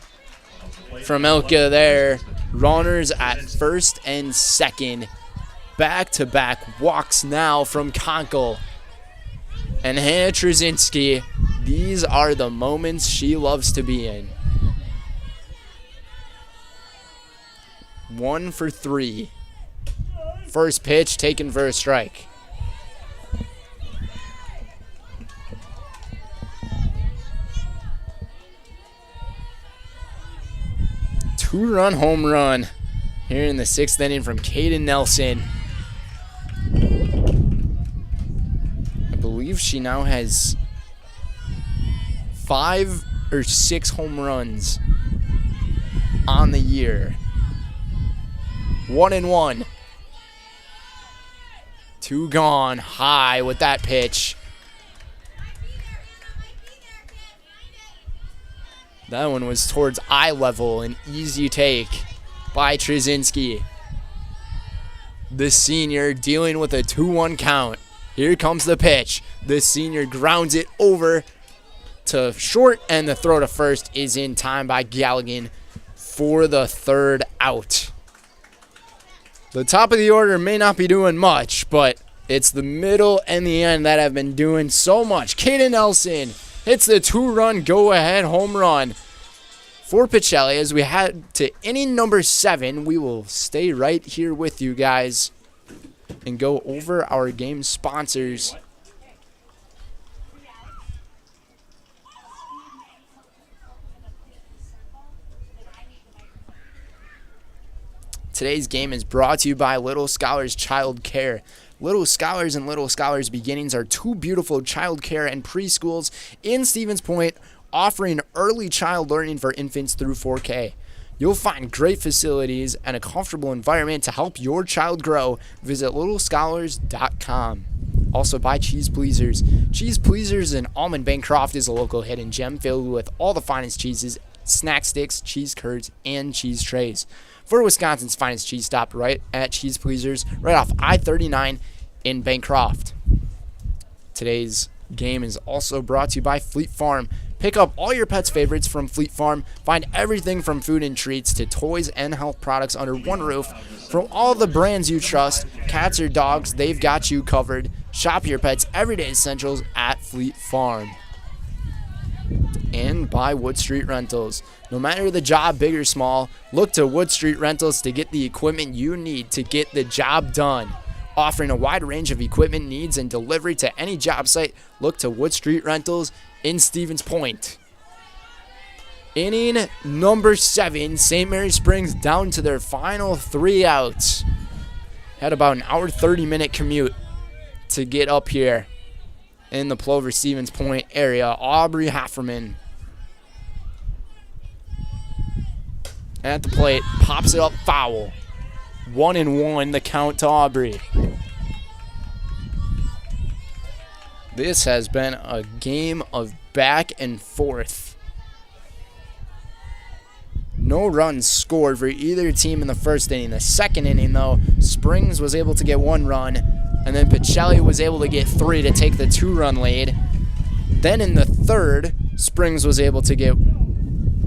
from Elka there. Runners at first and second. Back-to-back walks now from Conkle and Hannah Trzynski. These are the moments she loves to be in. 1 for 3. First pitch taken for a strike. Two-run home run here in the 6th inning from Kaden Nelson. I believe she now has 5 or 6 home runs on the year. 1-1. 2 gone. High with that pitch. That one was towards eye level. An easy take by Trzynski. The senior dealing with a 2-1 count. Here comes the pitch. The senior grounds it over to short, and the throw to first is in time by Galligan for the 3rd out. The top of the order may not be doing much, but it's the middle and the end that have been doing so much. Kaden Nelson hits the 2-run go-ahead home run for Pacelli. As we head to inning number 7, we will stay right here with you guys and go over our game sponsors. Today's game is brought to you by Little Scholars Child Care. Little Scholars and Little Scholars Beginnings are 2 beautiful child care and preschools in Stevens Point, offering early child learning for infants through 4K. You'll find great facilities and a comfortable environment to help your child grow. Visit littlescholars.com. Also by Cheese Pleasers. Cheese Pleasers in Almond Bancroft is a local hidden gem filled with all the finest cheeses, snack sticks, cheese curds, and cheese trays. For Wisconsin's finest cheese stop right at Cheese Pleasers, right off I-39 in Bancroft. Today's game is also brought to you by Fleet Farm. Pick up all your pet's favorites from Fleet Farm. Find everything from food and treats to toys and health products under one roof. From all the brands you trust, cats or dogs, they've got you covered. Shop your pet's everyday essentials at Fleet Farm. And by Wood Street Rentals. No matter the job, big or small, look to Wood Street Rentals to get the equipment you need to get the job done. Offering a wide range of equipment needs and delivery to any job site, look to Wood Street Rentals in Stevens Point. Inning number 7, St. Mary Springs down to their final 3 outs. Had about an hour 30-minute commute to get up here in the Plover Stevens Point area. Aubrey Hafferman at the plate, pops it up, foul. 1-1 the count to Aubrey. This has been a game of back and forth. No runs scored for either team in the first inning. The second inning, though, Springs was able to get 1 run, and then Pacelli was able to get 3 to take the 2-run lead. Then in the third, Springs was able to get,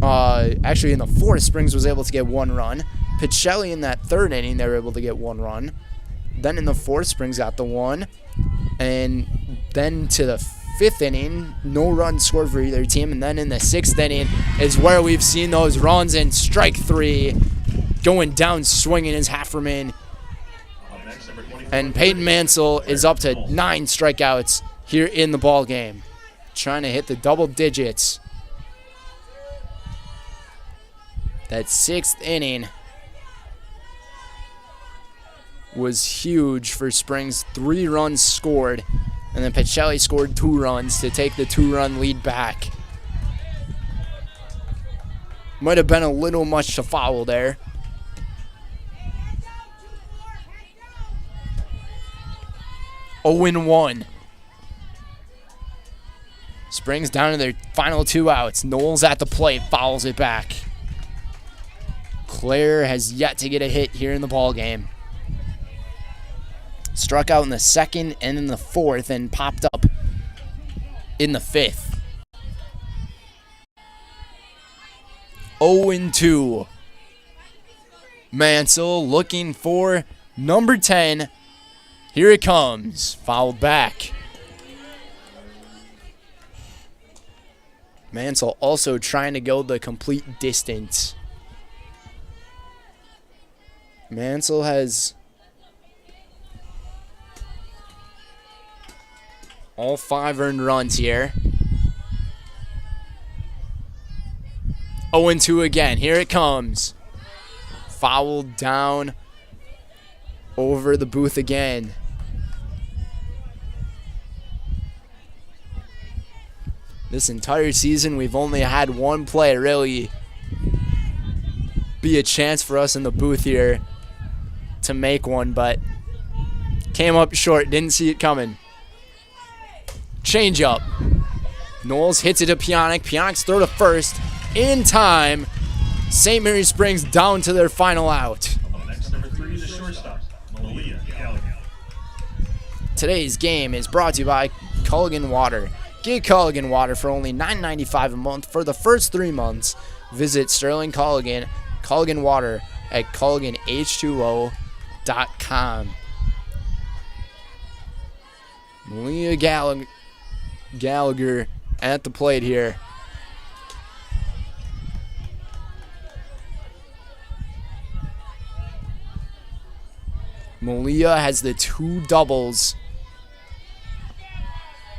actually in the fourth, Springs was able to get 1 run. Pacelli in that third inning, they were able to get 1 run. Then in the fourth, Springs got the 1. And then to the 5th inning, no runs scored for either team. And then in the 6th inning is where we've seen those runs, and strike 3 going down swinging is Hafferman. And Peyton Mansell is up to 9 strikeouts here in the ball game, trying to hit the double digits. That 6th inning was huge for Springs. 3 runs scored, and then Pacelli scored 2 runs to take the 2-run lead back. Might have been a little much to follow there. Oh, 1. Springs down to their final 2 outs. Knowles at the plate, fouls it back. Claire has yet to get a hit here in the ball game. Struck out in the 2nd and in the 4th and popped up in the 5th. 0-2. Mansell looking for number 10. Here it comes. Fouled back. Mansell also trying to go the complete distance. Mansell has all 5 earned runs here. 0-2 again. Here it comes. Fouled down over the booth again. This entire season, we've only had 1 play really be a chance for us in the booth here to make one, but came up short. Didn't see it coming. Change up. Knowles hits it to Pionik. Pionik's throw to first in time. St. Mary Springs down to their final out. Next, number 3 is the shortstop, Malia Gallagher. Today's game is brought to you by Culligan Water. Get Culligan Water for only $9.95 a month for the first 3 months. Visit Sterling Culligan Water at CulliganH2O.com. Malia Gallagher at the plate here. Malia has the 2 doubles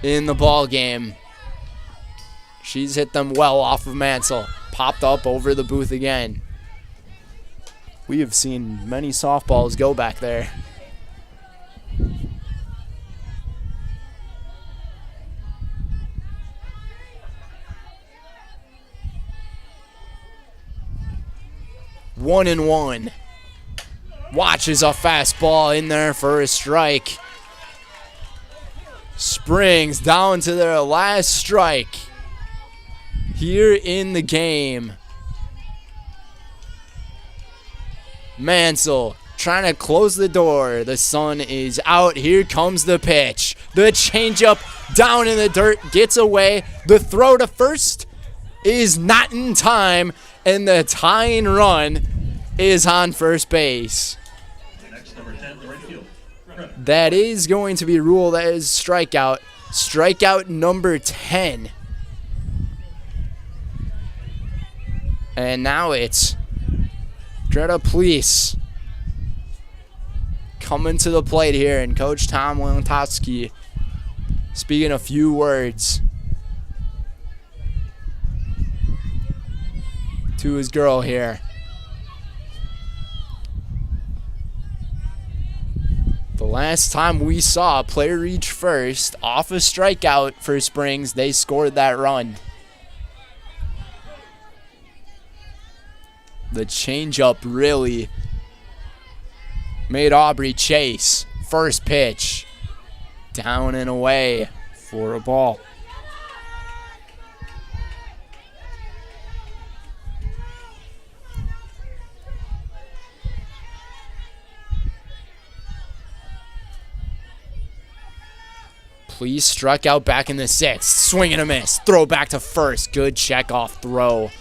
in the ball game. She's hit them well off of Mansell. Popped up over the booth again. We have seen many softballs go back there. 1-1. Watches a fastball in there for a strike. Springs down to their last strike here in the game. Mansell trying to close the door. The sun is out. Here comes the pitch. The changeup down in the dirt gets away. The throw to first is not in time, and the tying run is on first base. That is going to be ruled as strikeout. Strikeout number 10. And now it's Greta Police coming to the plate here, and Coach Tom Walentowski speaking a few words to his girl here. The last time we saw a player reach first off a strikeout for Springs, they scored that run. The changeup really made Aubrey chase. First pitch, down and away for a ball. Please struck out back in the sixth. Swing and a miss. Throw back to first. Good check-off throw.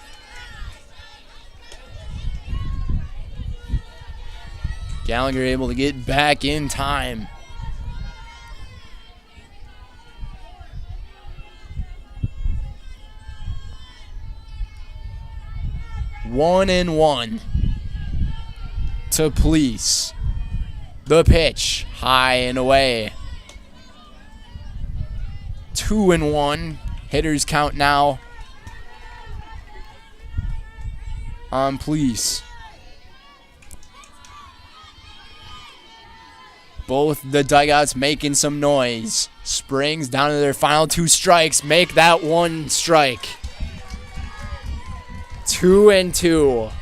Gallagher able to get back in time. One and one to Police. The pitch, high and away. 2-1. Hitters count now on Police. Both the dugouts making some noise. Springs down to their final 2 strikes. Make that 1 strike. 2-2.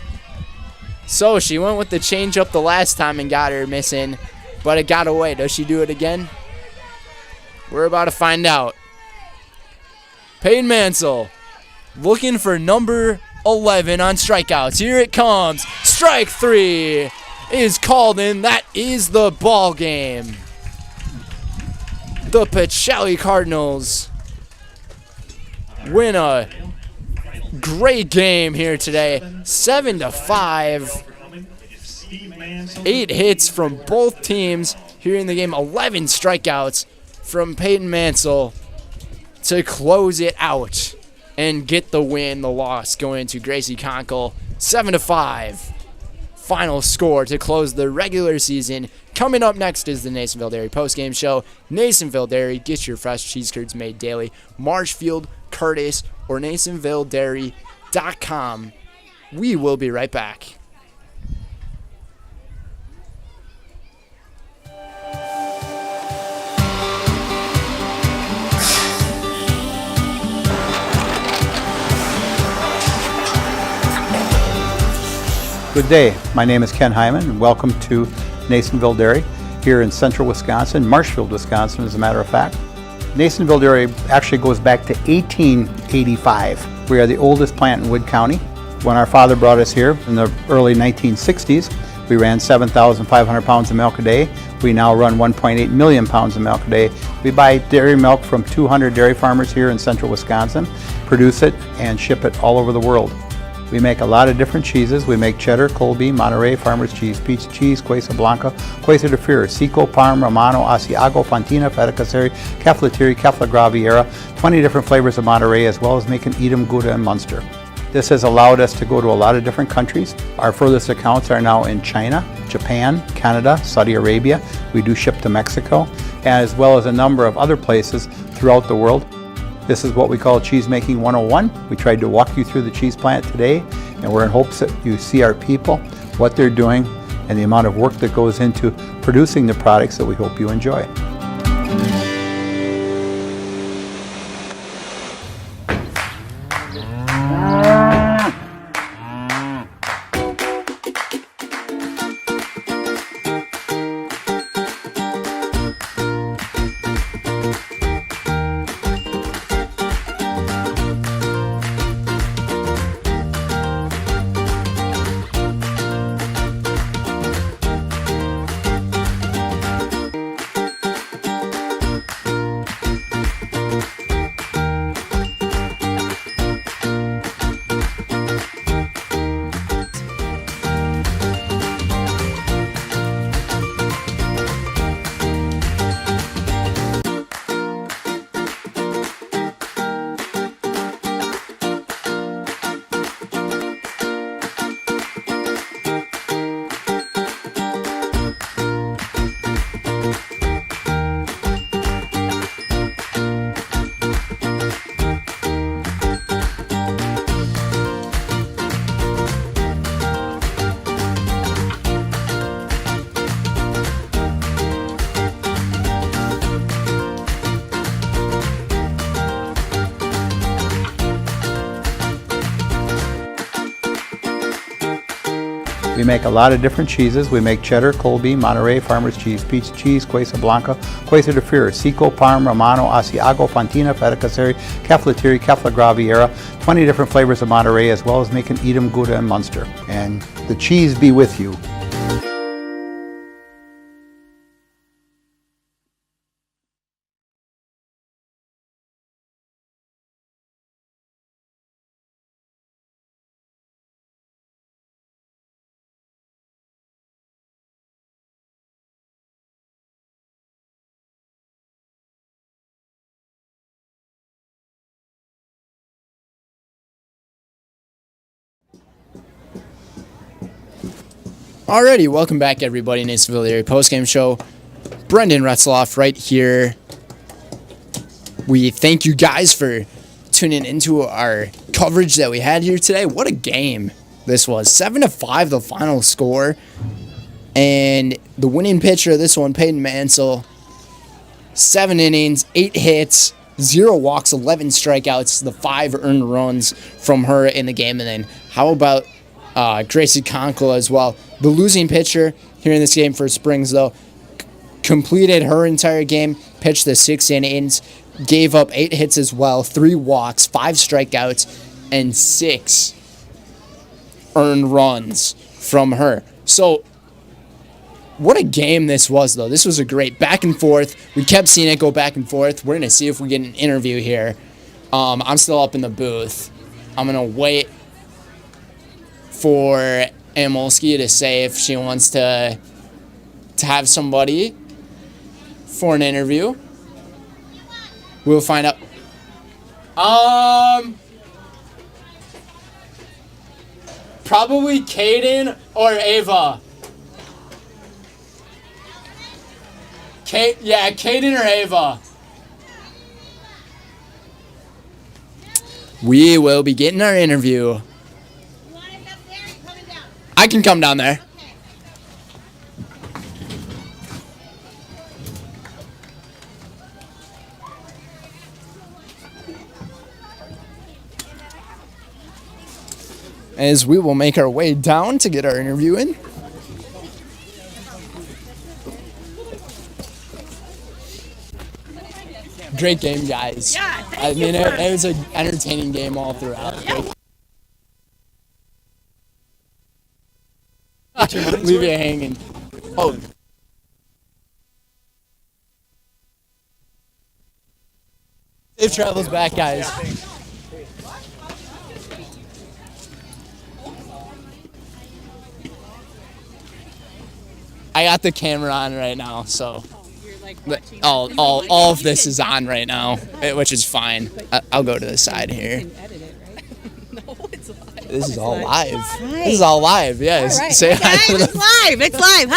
So she went with the changeup the last time and got her missing, but it got away. Does she do it again? We're about to find out. Peyton Mansell looking for number 11 on strikeouts. Here it comes. Strike 3 is called in. That is the ball game. The Pacelli Cardinals win a great game here today. 7-5. 8 hits from both teams here in the game. 11 strikeouts from Peyton Mansell to close it out and get the win. The loss going to Gracie Conkle. 7-5. Final score to close the regular season. Coming up next is the Nasonville Dairy postgame show. Nasonville Dairy, get your fresh cheese curds made daily. Marshfield, Curtis, or NasonvilleDairy.com. We will be right back. Good day. My name is Ken Hyman, and welcome to Nasonville Dairy here in central Wisconsin, Marshfield, Wisconsin, as a matter of fact. Nasonville Dairy actually goes back to 1885. We are the oldest plant in Wood County. When our father brought us here in the early 1960s, we ran 7,500 pounds of milk a day. We now run 1.8 million pounds of milk a day. We buy dairy milk from 200 dairy farmers here in central Wisconsin, produce it, and ship it all over the world. We make a lot of different cheeses. We make cheddar, Colby, Monterey, Farmer's Cheese, Pizza Cheese, Quesa Blanca, Quesa de Freer, Seco, Parm, Romano, Asiago, Fontina, Feta Caseri, Caflatiri, Cafla Graviera, 20 different flavors of Monterey, as well as making Edam, Gouda, and Munster. This has allowed us to go to a lot of different countries. Our furthest accounts are now in China, Japan, Canada, Saudi Arabia. We do ship to Mexico, as well as a number of other places throughout the world. This is what we call Cheese Making 101. We tried to walk you through the cheese plant today, and we're in hopes that you see our people, what they're doing, and the amount of work that goes into producing the products that we hope you enjoy. make a lot of different cheeses. We make cheddar, Colby, Monterey, Farmer's Cheese, Peach Cheese, Quesa Blanca, Quesa de Freer, Seco, Parm, Romano, Asiago, Fontina, Feta Caseri, Caflateri, Cafla Graviera, 20 different flavors of Monterey, as well as making Edam, Gouda, and Munster. And the cheese be with you. Alrighty, welcome back everybody. Nasonville Area Postgame Show. Brendan Retzloff right here. We thank you guys for tuning into our coverage that we had here today. What a game this was. 7-5 the final score. And the winning pitcher of this one, Peyton Mansell, 7 innings, 8 hits, 0 walks, 11 strikeouts, the 5 earned runs from her in the game. And then how about Gracie Conkle as well. The losing pitcher here in this game for Springs, though, completed her entire game, pitched the 6 innings, gave up 8 hits as well, 3 walks, 5 strikeouts, and 6 earned runs from her. So, what a game this was, though. This was a great back and forth. We kept seeing it go back and forth. We're going to see if we get an interview here. I'm still up in the booth. I'm going to wait for Amolsky to say if she wants to have somebody for an interview. We'll find out. Probably Kaden or Ava. Kaden or Ava. We will be getting our interview. I can come down there. As we will make our way down to get our interview in. Great game, guys. Yeah, I mean, it was an entertaining game all throughout. Yeah. Leave it hanging. Oh. Safe travels back, guys. I got the camera on right now, so all of this is on right now, which is fine. I'll go to the side here. This is all live. Hi. This is all live. Yes. Right. Say hi. It's live. It's live.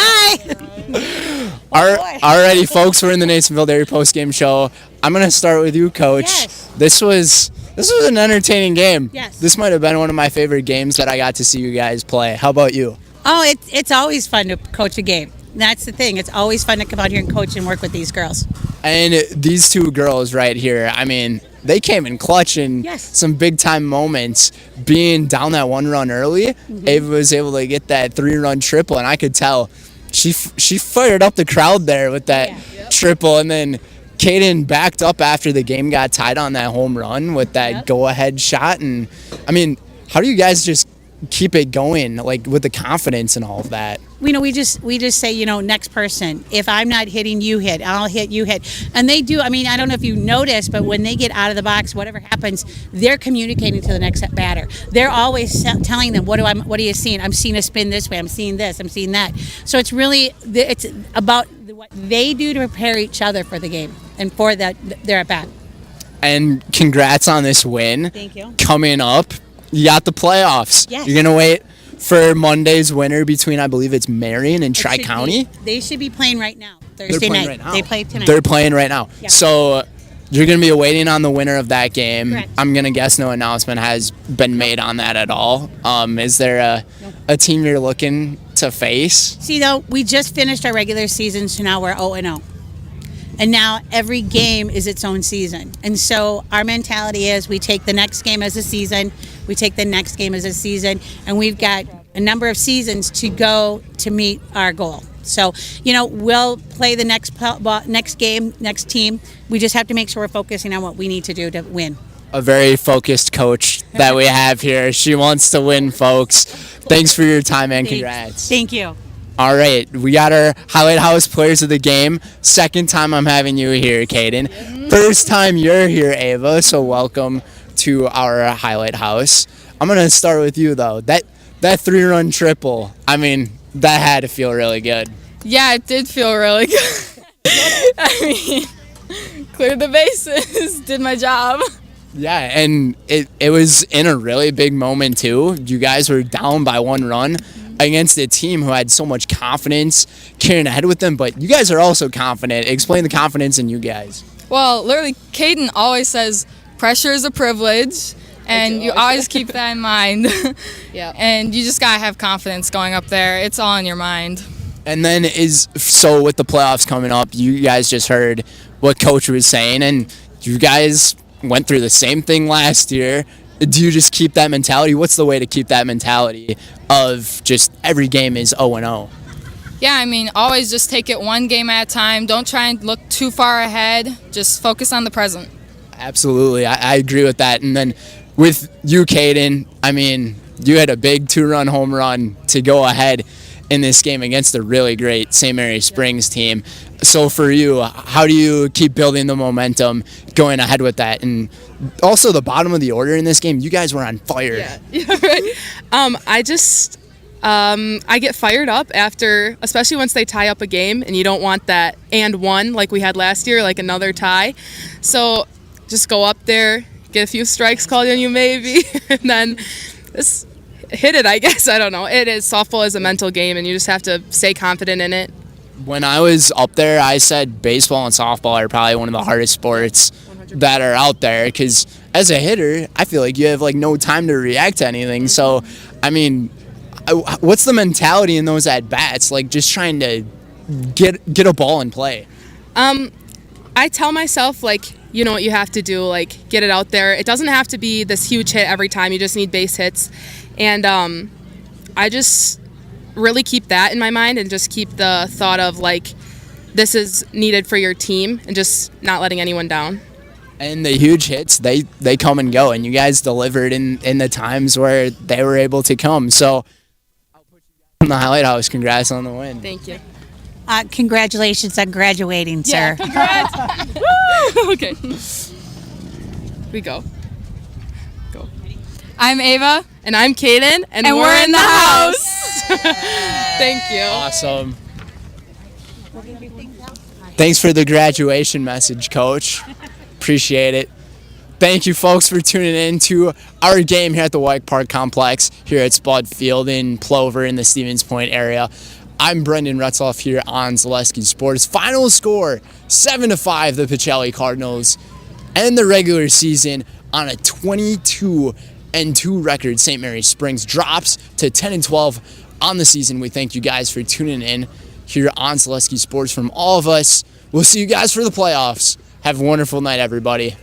Hi. Alrighty, folks. We're in the Nasonville Dairy Postgame Show. I'm gonna start with you, Coach. Yes. This was an entertaining game. Yes. This might have been one of my favorite games that I got to see you guys play. How about you? Oh, it's always fun to coach a game. That's the thing. It's always fun to come out here and coach and work with these girls. And these two girls right here, I mean, they came in clutch in some big-time moments. Being down that 1 run early, Ava was able to get that 3-run triple, and I could tell she fired up the crowd there with that triple. And then Kaden backed up after the game got tied on that home run with that go-ahead shot. And, I mean, how do you guys just keep it going, like, with the confidence and all of that? We just say, next person. If I'm not hitting, you hit. I'll hit, you hit. And they do. I mean, I don't know if you noticed, but when they get out of the box, whatever happens, they're communicating to the next batter. They're always telling them, what are you seeing? I'm seeing a spin this way. I'm seeing this. I'm seeing that. So it's about what they do to prepare each other for the game and for their at bat. And congrats on this win. Thank you. Coming up, you got the playoffs. Yes. You're gonna wait for Monday's winner between, I believe it's Marion and Tri-County. They should be playing right now. Thursday night. Right now. They play tonight. They're playing right now. Yeah. So you're going to be waiting on the winner of that game. Correct. I'm going to guess no announcement has been made on that at all. Is there a team you're looking to face? See, though, we just finished our regular season, so now we're 0-0. And now every game is its own season. And so our mentality is we take the next game as a season, we take the next game as a season, and we've got a number of seasons to go to meet our goal. So, we'll play the next game, next team. We just have to make sure we're focusing on what we need to do to win. A very focused coach that we have here. She wants to win, folks. Thanks for your time and congrats. Thank you. All right, we got our Highlight House players of the game. Second time I'm having you here, Caden. First time you're here, Ava, so welcome to our Highlight House. I'm going to start with you, though. That 3-run triple, I mean, that had to feel really good. Yeah, it did feel really good. I mean, cleared the bases, did my job. Yeah, and it was in a really big moment, too. You guys were down by 1 run against a team who had so much confidence carrying ahead with them, but you guys are also confident. Explain the confidence in you guys. Well, literally, Caden always says pressure is a privilege, and you always keep that in mind. Yeah. And you just got to have confidence going up there. It's all in your mind. And then so with the playoffs coming up, you guys just heard what Coach was saying, and you guys went through the same thing last year. Do you just keep that mentality? What's the way to keep that mentality of just every game is 0-0? Yeah, I mean, always just take it one game at a time. Don't try and look too far ahead. Just focus on the present. Absolutely. I agree with that. And then with you, Caden, I mean, you had a big 2-run home run to go ahead in this game against a really great St. Mary Springs team. So for you, how do you keep building the momentum going ahead with that? And also the bottom of the order in this game, you guys were on fire. Yeah, right. I get fired up after, especially once they tie up a game, and you don't want that and one like we had last year, like another tie. So just go up there, get a few strikes called on you maybe, and then just hit it, I guess. I don't know. Softball is a mental game, and you just have to stay confident in it. When I was up there, I said baseball and softball are probably one of the hardest sports 100%. That are out there, because as a hitter, I feel like you have like no time to react to anything. So, I mean, what's the mentality in those at-bats? Like just trying to get a ball in play. I tell myself, like, you know what you have to do, like get it out there. It doesn't have to be this huge hit every time. You just need base hits. And I just really keep that in my mind and just keep the thought of like this is needed for your team and just not letting anyone down. And the huge hits, they come and go, and you guys delivered in the times where they were able to come. So I'll put you guys in the Highlight House. Congrats on the win. Thank you. Congratulations on graduating, sir. Congrats. Woo! Okay. We go. I'm Ava. And I'm Kaden. And we're in the house. Thank you. Awesome. Thanks for the graduation message, Coach. Appreciate it. Thank you, folks, for tuning in to our game here at the WIAA Park Complex here at Spud Field in Plover in the Stevens Point area. I'm Brendan Retzloff here on Zaleski Sports. Final score, 7-5, the Pacelli Cardinals end the regular season on a 22-2 record. St. Mary Springs drops to 10-12 on the season. We thank you guys for tuning in here on Zaleski Sports. From all of us, we'll see you guys for the playoffs. Have a wonderful night, everybody.